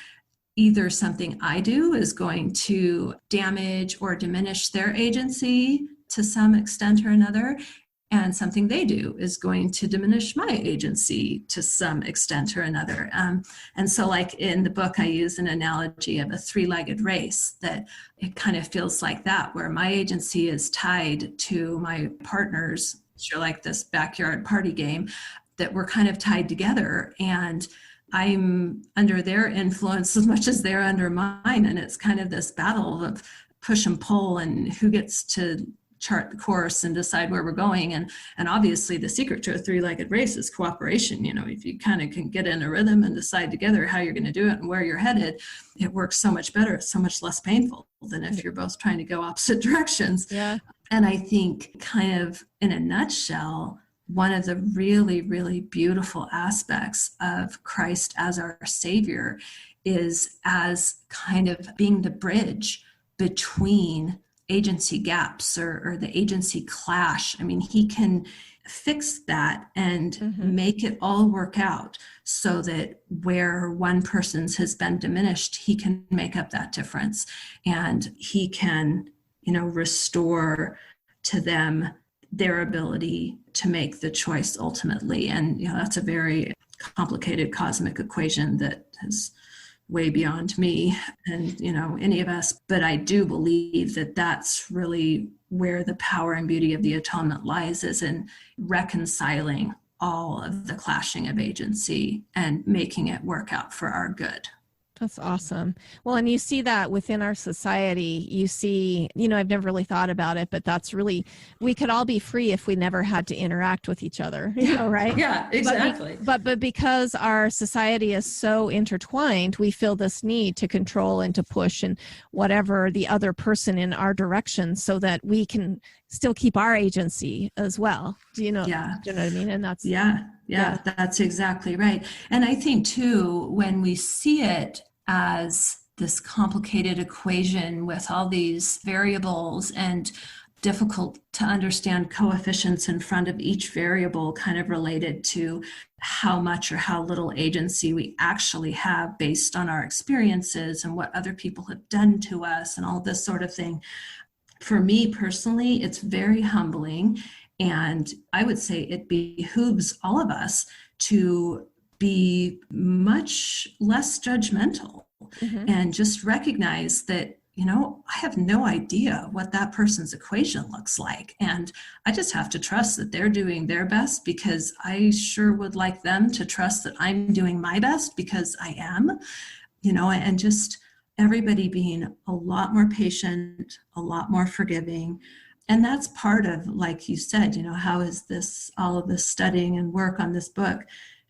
either something I do is going to damage or diminish their agency to some extent or another, and something they do is going to diminish my agency to some extent or another. And so like in the book, I use an analogy of a three-legged race, that it kind of feels like that, where my agency is tied to my partner's. You're like this backyard party game, that we're kind of tied together, and I'm under their influence as much as they're under mine. And it's kind of this battle of push and pull, and who gets to chart the course and decide where we're going. And obviously the secret to a three-legged race is cooperation. If you kind of can get in a rhythm and decide together how you're going to do it and where you're headed, it works so much better. It's so much less painful than if you're both trying to go opposite directions. Yeah. And I think, kind of in a nutshell, one of the really, really beautiful aspects of Christ as our Savior is as kind of being the bridge between agency gaps or the agency clash. I mean, he can fix that and make it all work out so that where one person's has been diminished, he can make up that difference, and he can, restore to them their ability to make the choice ultimately. And that's a very complicated cosmic equation that is way beyond me and any of us, but I do believe that that's really where the power and beauty of the atonement lies, is in reconciling all of the clashing of agency and making it work out for our good. That's awesome. Well, and you see that within our society. You see, I've never really thought about it, but that's really, we could all be free if we never had to interact with each other, right? Yeah, exactly. But because our society is so intertwined, we feel this need to control and to push and whatever the other person in our direction so that we can still keep our agency as well. Do you know what I mean? And that's, yeah, that's exactly right. And I think too, when we see it as this complicated equation with all these variables and difficult to understand coefficients in front of each variable, kind of related to how much or how little agency we actually have based on our experiences and what other people have done to us and all this sort of thing. For me personally, it's very humbling, and I would say it behooves all of us to be much less judgmental and just recognize that, I have no idea what that person's equation looks like. And I just have to trust that they're doing their best, because I sure would like them to trust that I'm doing my best, because I am, and just everybody being a lot more patient, a lot more forgiving. And that's part of, like you said, how is this, all of this studying and work on this book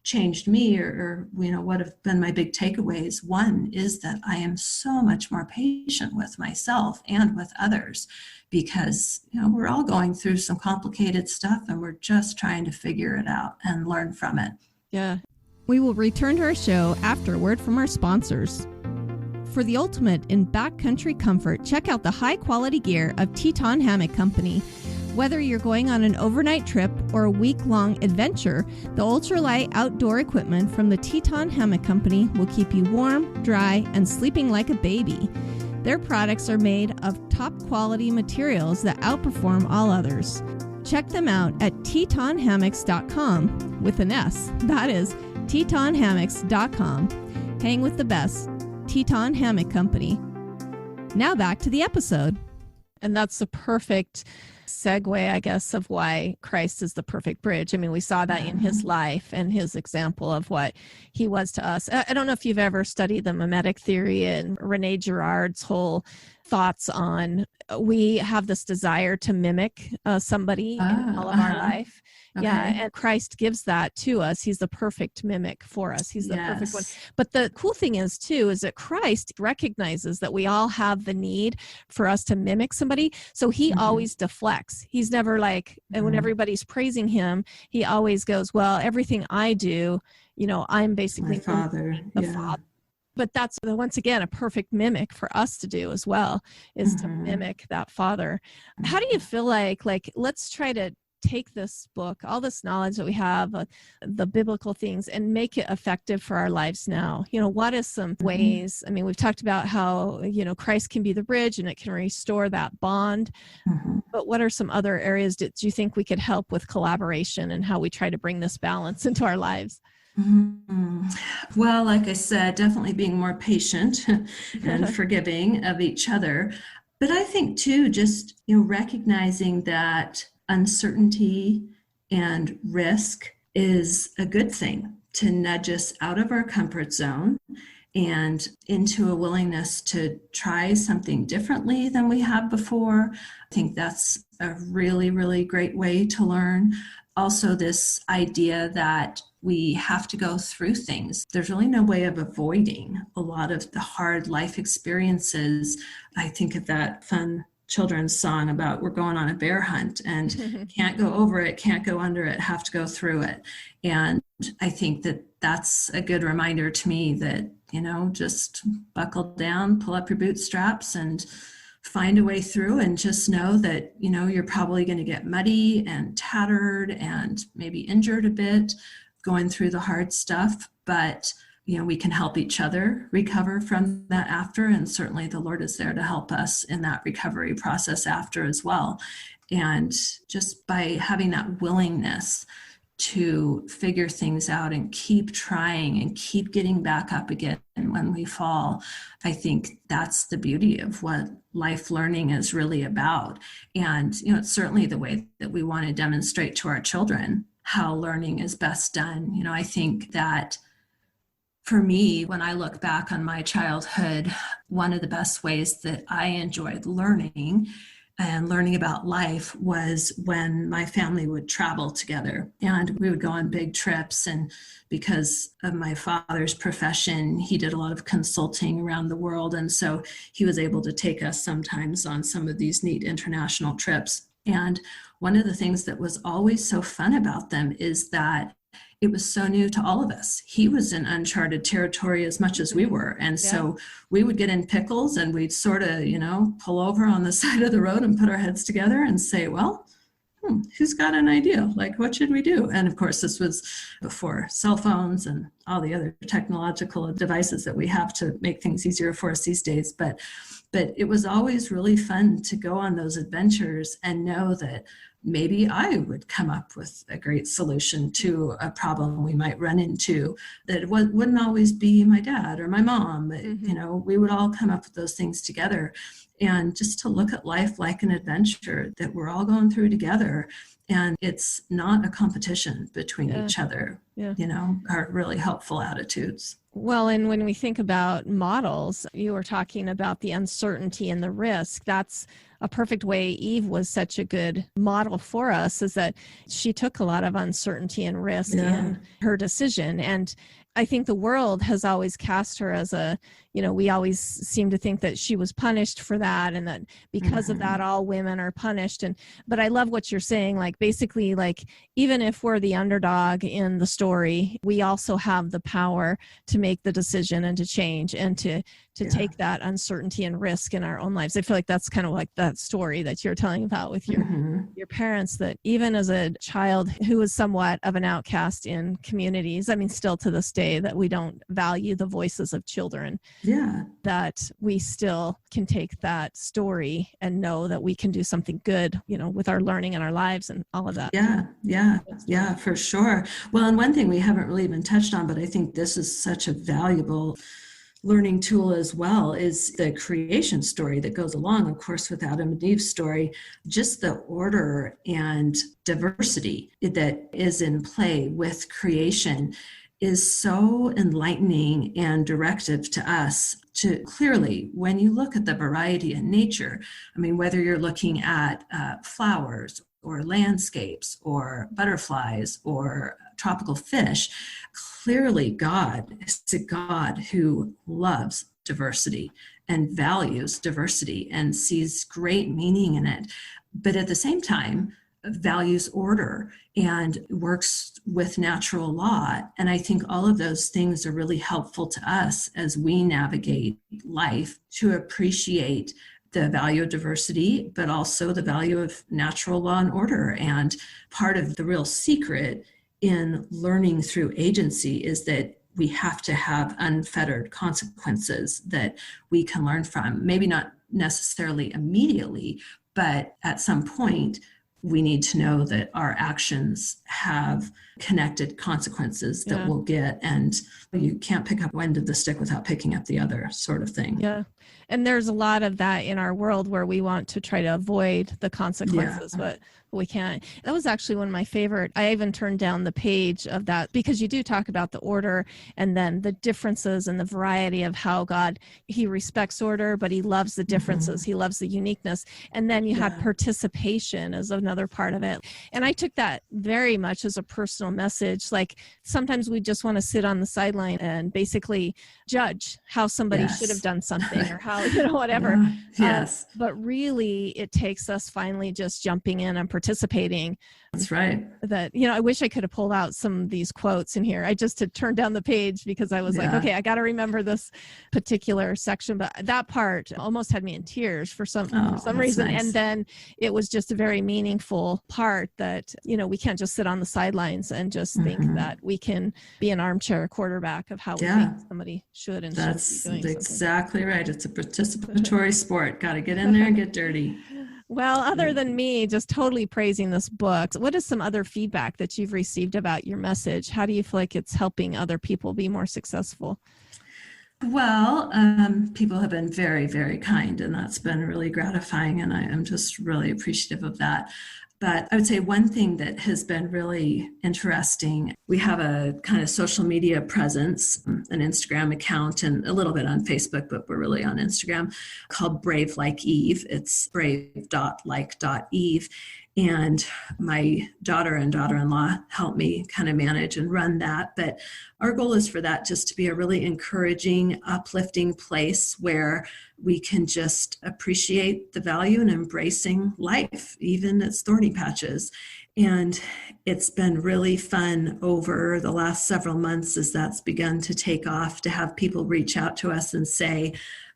changed me, or what have been my big takeaways. One is that I am so much more patient with myself and with others, because we're all going through some complicated stuff and we're just trying to figure it out and learn from it. Yeah. We will return to our show after a word from our sponsors. For the ultimate in backcountry comfort, check out the high-quality gear of Teton Hammock Company. Whether you're going on an overnight trip or a week-long adventure, the ultralight outdoor equipment from the Teton Hammock Company will keep you warm, dry, and sleeping like a baby. Their products are made of top-quality materials that outperform all others. Check them out at tetonhammocks.com with an S. That is tetonhammocks.com. Hang with the best. Teton Hammock Company. Now back to the episode. And that's the perfect segue, I guess, of why Christ is the perfect bridge. I mean, we saw that in his life and his example of what he was to us. I don't know if you've ever studied the mimetic theory and Rene Girard's whole thoughts on, we have this desire to mimic somebody in all of our life. Okay. Yeah, and Christ gives that to us. He's the perfect mimic for us. He's the perfect one. But the cool thing is, too, is that Christ recognizes that we all have the need for us to mimic somebody. So he always deflects. He's never like, and when everybody's praising him, he always goes, well, everything I do, I'm basically my Father. The Father. But that's, once again, a perfect mimic for us to do as well, is to mimic that Father. How do you feel like let's try to take this book, all this knowledge that we have, the biblical things, and make it effective for our lives now? What is some ways? I mean, we've talked about how, Christ can be the bridge and it can restore that bond. But what are some other areas do you think we could help with collaboration and how we try to bring this balance into our lives? Well, like I said, definitely being more patient and forgiving of each other. But I think too, just, recognizing that uncertainty and risk is a good thing to nudge us out of our comfort zone and into a willingness to try something differently than we have before. I think that's a really, really great way to learn. Also, this idea that we have to go through things. There's really no way of avoiding a lot of the hard life experiences. I think of that fun children's song about we're going on a bear hunt and can't go over it, can't go under it, have to go through it. And I think that that's a good reminder to me that, just buckle down, pull up your bootstraps and find a way through, and just know that, you're probably going to get muddy and tattered and maybe injured a bit going through the hard stuff, but we can help each other recover from that after, and certainly the Lord is there to help us in that recovery process after as well. And just by having that willingness to figure things out and keep trying and keep getting back up again when we fall, I think that's the beauty of what life learning is really about. And it's certainly the way that we want to demonstrate to our children how learning is best done. I think that for me, when I look back on my childhood, one of the best ways that I enjoyed learning and learning about life was when my family would travel together, and we would go on big trips. And because of my father's profession, he did a lot of consulting around the world. And so he was able to take us sometimes on some of these neat international trips. And one of the things that was always so fun about them is that it was so new to all of us. He was in uncharted territory as much as we were. And so we would get in pickles and we'd sort of, pull over on the side of the road and put our heads together and say, well, who's got an idea? Like, what should we do? And of course, this was before cell phones and all the other technological devices that we have to make things easier for us these days. But it was always really fun to go on those adventures and know that maybe I would come up with a great solution to a problem we might run into, that it wouldn't always be my dad or my mom. We would all come up with those things together. And just to look at life like an adventure that we're all going through together. And it's not a competition between each other, are really helpful attitudes. Well, and when we think about models, you were talking about the uncertainty and the risk. That's a perfect way Eve was such a good model for us, is that she took a lot of uncertainty and risk in her decision. And I think the world has always cast her as we always seem to think that she was punished for that, and that because of that, all women are punished. But I love what you're saying, basically, even if we're the underdog in the story, we also have the power to make the decision and to change and to take that uncertainty and risk in our own lives. I feel like that's kind of like that story that you're telling about with your parents, that even as a child who was somewhat of an outcast in communities, still to this day, that we don't value the voices of children, that we still can take that story and know that we can do something good, with our learning and our lives and all of that. Yeah, for sure. Well, and one thing we haven't really even touched on, but I think this is such a valuable learning tool as well, is the creation story that goes along, of course, with Adam and Eve's story. Just the order and diversity that is in play with creation is so enlightening and directive to us. To clearly, when you look at the variety in nature, whether you're looking at flowers or landscapes or butterflies or tropical fish, clearly God is a God who loves diversity and values diversity and sees great meaning in it, but at the same time values order and works with natural law. And I think all of those things are really helpful to us as we navigate life, to appreciate the value of diversity, but also the value of natural law and order. And part of the real secret in learning through agency is that we have to have unfettered consequences that we can learn from. Maybe not necessarily immediately, but at some point, we need to know that our actions have connected consequences that we'll get, and you can't pick up one end of the stick without picking up the other, sort of thing. Yeah. And there's a lot of that in our world where we want to try to avoid the consequences, but We can't. That was actually one of my favorite. I even turned down the page of that because you do talk about the order and then the differences and the variety of how God, he respects order, but he loves the differences. He loves the uniqueness. And then you had participation as another part of it. And I took that very much as a personal message. Like sometimes we just want to sit on the sideline and basically judge how somebody should have done something or how, whatever. Yes. But really it takes us finally just jumping in and participating. That's right. That, I wish I could have pulled out some of these quotes in here. I just had turned down the page because I was like, okay, I got to remember this particular section. But that part almost had me in tears for some reason. Nice. And then it was just a very meaningful part that, we can't just sit on the sidelines and just think that we can be an armchair quarterback of how we think somebody should and That's should be doing exactly right. It's a participatory sport. Got to get in there and get dirty. Well, other than me just totally praising this book, what is some other feedback that you've received about your message? How do you feel like it's helping other people be more successful? Well, people have been very, very kind, and that's been really gratifying, and I am just really appreciative of that. But I would say one thing that has been really interesting, we have a kind of social media presence, an Instagram account and a little bit on Facebook, but we're really on Instagram, called Brave Like Eve. It's brave.like.eve. And my daughter and daughter-in-law help me kind of manage and run that. But our goal is for that just to be a really encouraging, uplifting place where we can just appreciate the value in embracing life, even its thorny patches. And it's been really fun over the last several months as that's begun to take off, to have people reach out to us and say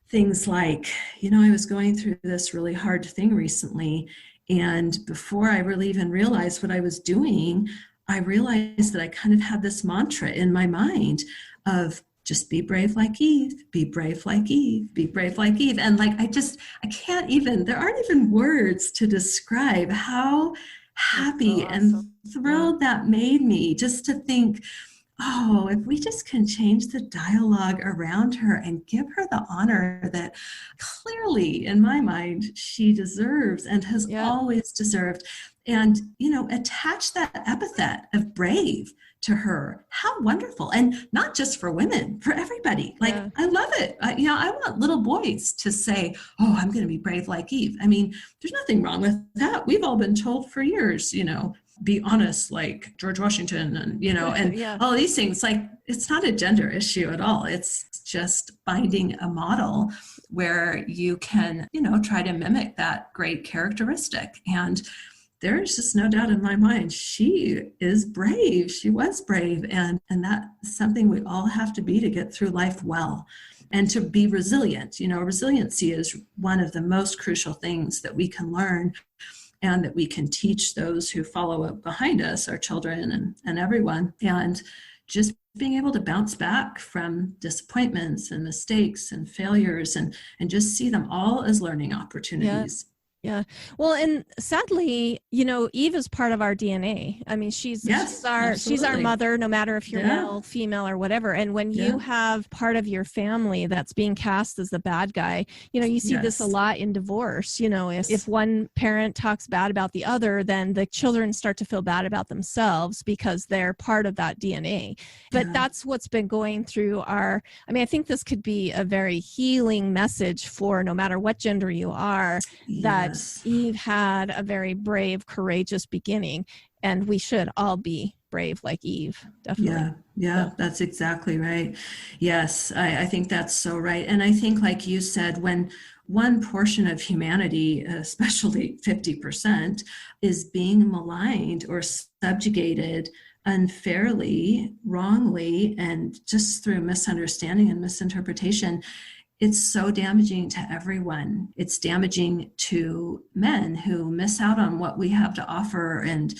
things like, I was going through this really hard thing recently, and before I really even realized what I was doing, I realized that I kind of had this mantra in my mind of just be brave like Eve, be brave like Eve, be brave like Eve. And I can't even, there aren't even words to describe how happy and thrilled that made me, just to think, oh, if we just can change the dialogue around her and give her the honor that clearly, in my mind, she deserves and has always deserved. And, attach that epithet of brave to her. How wonderful. And not just for women, for everybody. I love it. I want little boys to say, oh, I'm going to be brave like Eve. I mean, there's nothing wrong with that. We've all been told for years, be honest like George Washington and all these things. It's not a gender issue at all. It's just finding a model where you can, try to mimic that great characteristic. And there's just no doubt in my mind, she is brave. She was brave. And that's something we all have to be to get through life well and to be resilient. Resiliency is one of the most crucial things that we can learn and that we can teach those who follow up behind us, our children and everyone. And just being able to bounce back from disappointments and mistakes and failures and just see them all as learning opportunities. Yeah. Well, and sadly, Eve is part of our DNA. I mean, she's our mother, no matter if you're male, female, or whatever. And when you have part of your family that's being cast as the bad guy, you see this a lot in divorce. If one parent talks bad about the other, then the children start to feel bad about themselves because they're part of that DNA. But that's what's been going through I think this could be a very healing message for no matter what gender you are, that Eve had a very brave, courageous beginning, and we should all be brave like Eve, definitely. Yeah, that's exactly right. Yes, I think that's so right. And I think, like you said, when one portion of humanity, especially 50%, is being maligned or subjugated unfairly, wrongly, and just through misunderstanding and misinterpretation, it's so damaging to everyone. It's damaging to men who miss out on what we have to offer and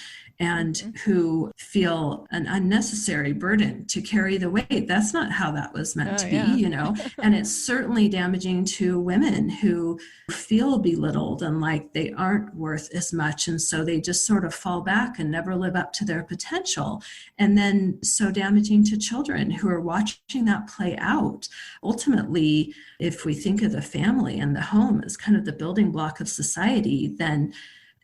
who feel an unnecessary burden to carry the weight. That's not how that was meant to be, And it's certainly damaging to women who feel belittled and like they aren't worth as much. And so they just sort of fall back and never live up to their potential. And then so damaging to children who are watching that play out. Ultimately, if we think of the family and the home as kind of the building block of society, then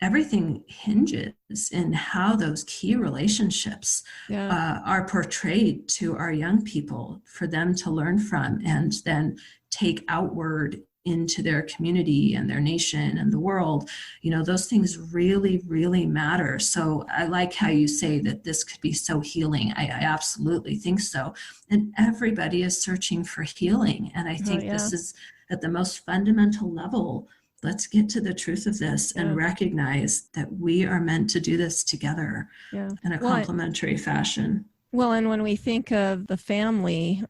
everything hinges in how those key relationships are portrayed to our young people for them to learn from and then take outward into their community and their nation and the world. Those things really, really matter. So I like how you say that this could be so healing. I absolutely think so. And everybody is searching for healing. And I think this is at the most fundamental level. Let's get to the truth of this and recognize that we are meant to do this together in a complementary fashion. Well, and when we think of the family,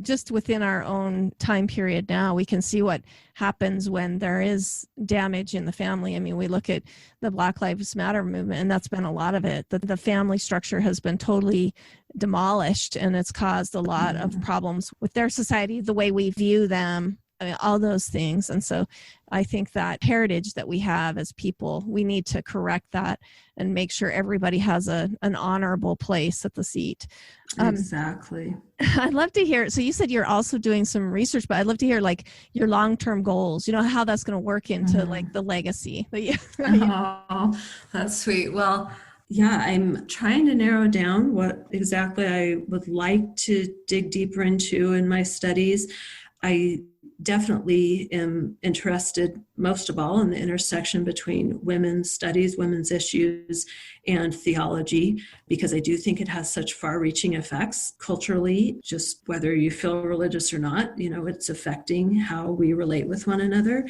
just within our own time period now, we can see what happens when there is damage in the family. I mean, we look at the Black Lives Matter movement, and that's been a lot of it. The family structure has been totally demolished, and it's caused a lot of problems with their society, the way we view them. I mean, all those things. And so I think that heritage that we have as people, we need to correct that and make sure everybody has an honorable place at the seat. Exactly. I'd love to hear, so you said you're also doing some research, but I'd love to hear like your long-term goals, how that's going to work into like the legacy. Oh, that's sweet. Well, yeah, I'm trying to narrow down what exactly I would like to dig deeper into in my studies. I definitely am interested most of all in the intersection between women's studies, women's issues, and theology, because I do think it has such far-reaching effects culturally, just whether you feel religious or not, it's affecting how we relate with one another.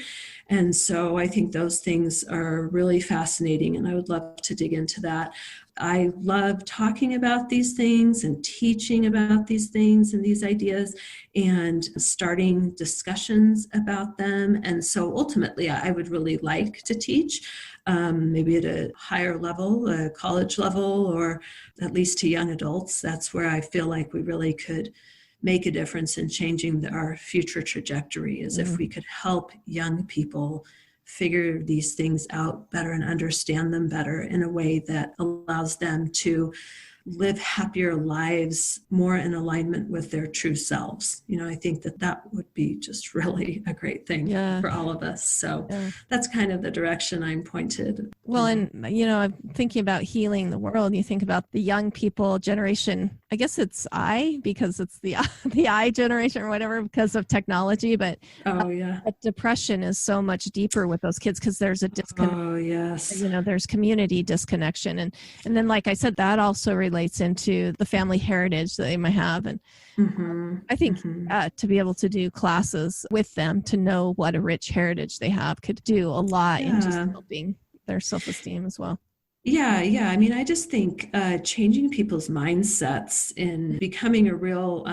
And so I think those things are really fascinating, and I would love to dig into that. I love talking about these things and teaching about these things and these ideas and starting discussions about them. And so ultimately, I would really like to teach, maybe at a higher level, a college level, or at least to young adults. That's where I feel like we really could make a difference in changing our future trajectory, is if we could help young people figure these things out better and understand them better in a way that allows them to live happier lives more in alignment with their true selves. I think that would be just really a great thing for all of us. So that's kind of the direction I'm pointed. Well, and, I'm thinking about healing the world. You think about the young people generation, I guess it's because it's the I generation or whatever, because of technology. But depression is so much deeper with those kids because there's a disconnect. Oh, yes. There's community disconnection. And then, like I said, that also relates into the family heritage that they might have. And I think to be able to do classes with them, to know what a rich heritage they have, could do a lot in just helping their self-esteem as well. Yeah. I mean, I just think changing people's mindsets in becoming a real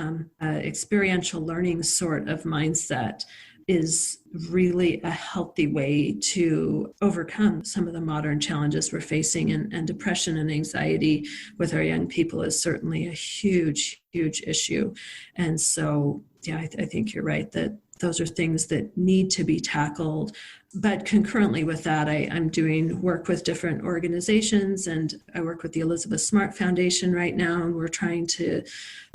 experiential learning sort of mindset is really a healthy way to overcome some of the modern challenges we're facing. And depression and anxiety with our young people is certainly a huge, huge issue. And so, I think you're right that those are things that need to be tackled. But concurrently with that, I'm doing work with different organizations, and I work with the Elizabeth Smart Foundation right now, and we're trying to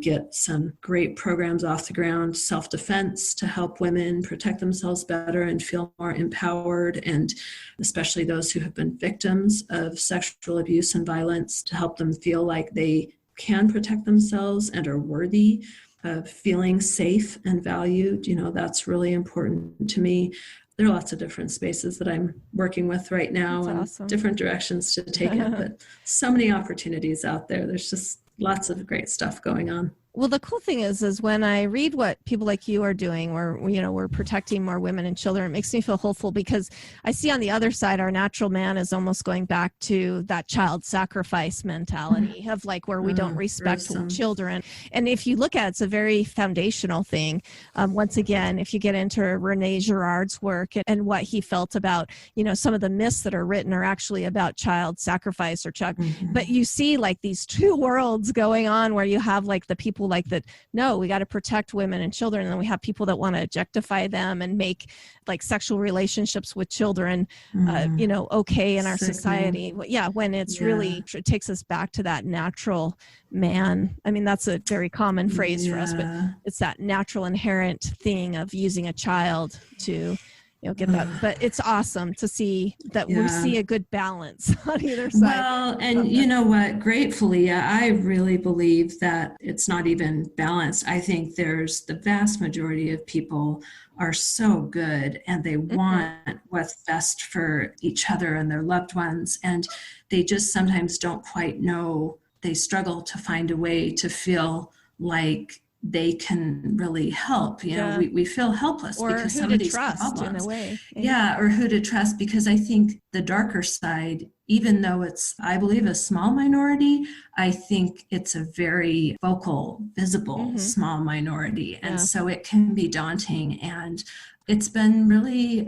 get some great programs off the ground, self-defense, to help women protect themselves better and feel more empowered, and especially those who have been victims of sexual abuse and violence, to help them feel like they can protect themselves and are worthy of feeling safe and valued. That's really important to me. There are lots of different spaces that I'm working with right now. That's awesome. Different directions to take it, but so many opportunities out there. There's just lots of great stuff going on. Well, the cool thing is when I read what people like you are doing, where, we're protecting more women and children, it makes me feel hopeful, because I see on the other side, our natural man is almost going back to that child sacrifice mentality of like where we don't respect children. And if you look at it, it's a very foundational thing. Once again, if you get into Rene Girard's work and what he felt about, some of the myths that are written are actually about child sacrifice or child, but you see like these two worlds going on where you have like the people like that, no, we got to protect women and children, and then we have people that want to objectify them and make like sexual relationships with children okay in our society. When it's really, it takes us back to that natural man. I mean, that's a very common phrase for us, but it's that natural inherent thing of using a child to get that. But it's awesome to see that we see a good balance on either side. Well, and you know what? Gratefully, I really believe that it's not even balanced. I think there's the vast majority of people are so good and they want what's best for each other and their loved ones. And they just sometimes don't quite know. They struggle to find a way to feel like they can really help. You know, we feel helpless or because who some of to these trust problems. in a way. Yeah, or who to trust, because I think the darker side, even though it's, I believe, a small minority, I think it's a very vocal, visible small minority. And so it can be daunting. And it's been really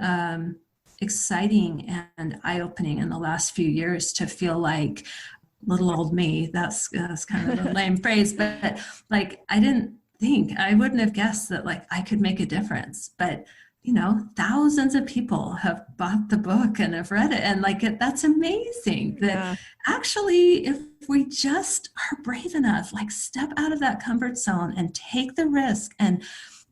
exciting and eye-opening in the last few years to feel like little old me. That's kind of a lame phrase, but like I wouldn't have guessed that like I could make a difference. But you know, thousands of people have bought the book and have read it, and like that's amazing. That actually, if we just are brave enough, like step out of that comfort zone and take the risk and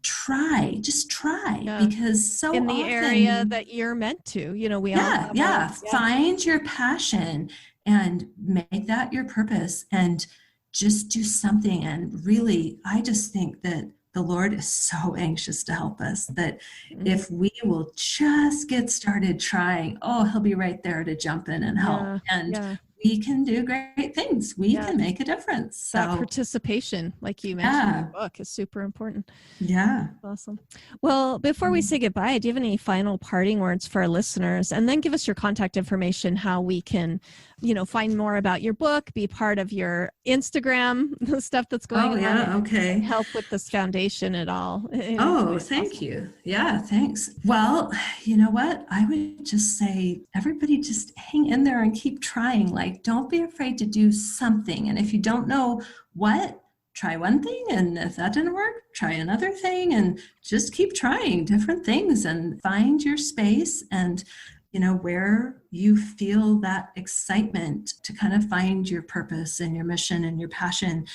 just try, because so in the often, area that you're meant to, you know, we all find your passion and make that your purpose and just do something. And really, I just think that the Lord is so anxious to help us, that if we will just get started trying, He'll be right there to jump in and help. We can do great things. We can make a difference. So that participation, like you mentioned in the book, is super important. Yeah. Awesome. Well, before we say goodbye, do you have any final parting words for our listeners? And then give us your contact information, how we can, you know, find more about your book, be part of your Instagram, the stuff that's going on. Okay. Help with this foundation at all. Thank you. Yeah, thanks. Well, you know what? I would just say, everybody just hang in there and keep trying. Like, don't be afraid to do something. And if you don't know what, try one thing. And if that didn't work, try another thing, and just keep trying different things and find your space and, you know, where you feel that excitement to kind of find your purpose and your mission and your passion.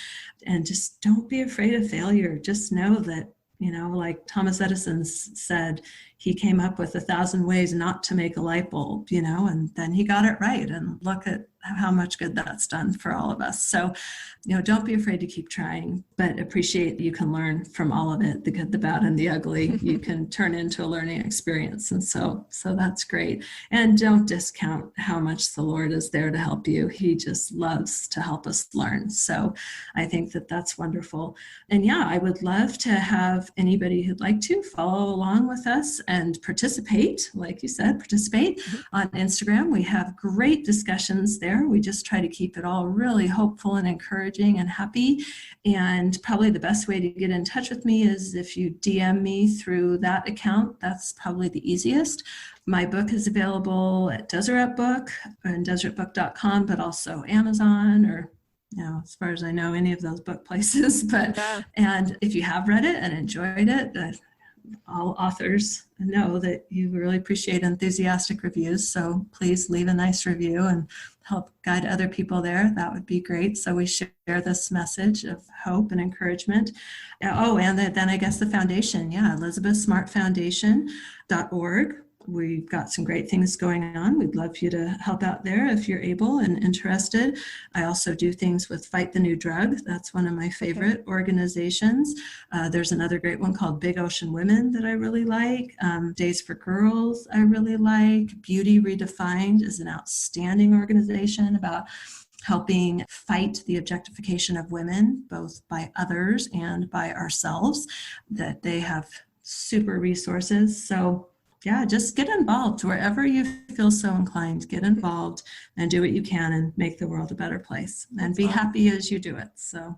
And just don't be afraid of failure. Just know that, you know, like Thomas Edison said, he came up with 1,000 ways not to make a light bulb, you know, and then he got it right. And look at how much good that's done for all of us. So, you know, don't be afraid to keep trying, but appreciate you can learn from all of it, the good, the bad, and the ugly. You can turn into a learning experience. And so that's great. And don't discount how much the Lord is there to help you. He just loves to help us learn. So I think that that's wonderful. And yeah, I would love to have anybody who'd like to follow along with us and participate, like you said, on Instagram. We have great discussions there. We just try to keep it all really hopeful and encouraging and happy. And probably the best way to get in touch with me is if you DM me through that account. That's probably the easiest. My book is available at Deseret Book and deseretbook.com, but also Amazon, or, you know, as far as I know, any of those book places. But and if you have read it and enjoyed it, all authors know that you really appreciate enthusiastic reviews. So please leave a nice review and help guide other people there. That would be great. So we share this message of hope and encouragement. And then I guess the foundation. Yeah, ElizabethSmartFoundation.org. We've got some great things going on. We'd love for you to help out there if you're able and interested. I also do things with Fight the New Drug. That's one of my favorite organizations. There's another great one called Big Ocean Women that I really like. Days for Girls I really like. Beauty Redefined is an outstanding organization about helping fight the objectification of women, both by others and by ourselves, that they have super resources. So yeah, just get involved wherever you feel so inclined. Get involved and do what you can and make the world a better place, and be happy as you do it. So.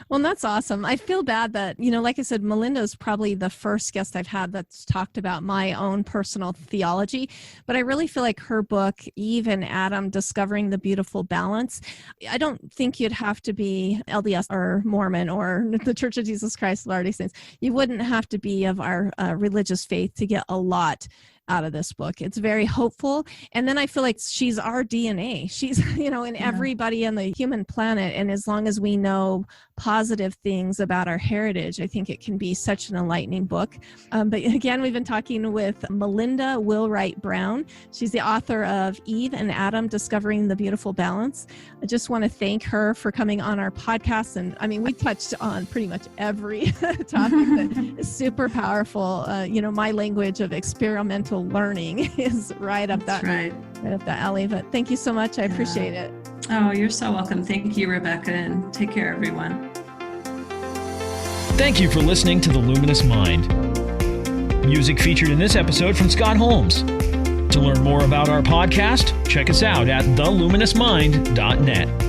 Well, that's awesome. I feel bad that, you know, like I said, Melinda is probably the first guest I've had that's talked about my own personal theology, but I really feel like her book, Eve and Adam, Discovering the Beautiful Balance, I don't think you'd have to be LDS or Mormon or the Church of Jesus Christ of Latter-day Saints. You wouldn't have to be of our religious faith to get a lot out of this book. It's very hopeful. And then I feel like she's our DNA. She's, you know, in everybody on the human planet. And as long as we know positive things about our heritage. I think it can be such an enlightening book. But again, we've been talking with Melinda Wheelwright Brown. She's the author of Eve and Adam, Discovering the Beautiful Balance. I just want to thank her for coming on our podcast. And I mean, we touched on pretty much every topic that is super powerful. My language of experimental learning is right up that alley. But thank you so much. I appreciate it. Oh, you're so welcome. Thank you, Rebecca, and take care, everyone. Thank you for listening to The Luminous Mind. Music featured in this episode from Scott Holmes. To learn more about our podcast, check us out at theluminousmind.net.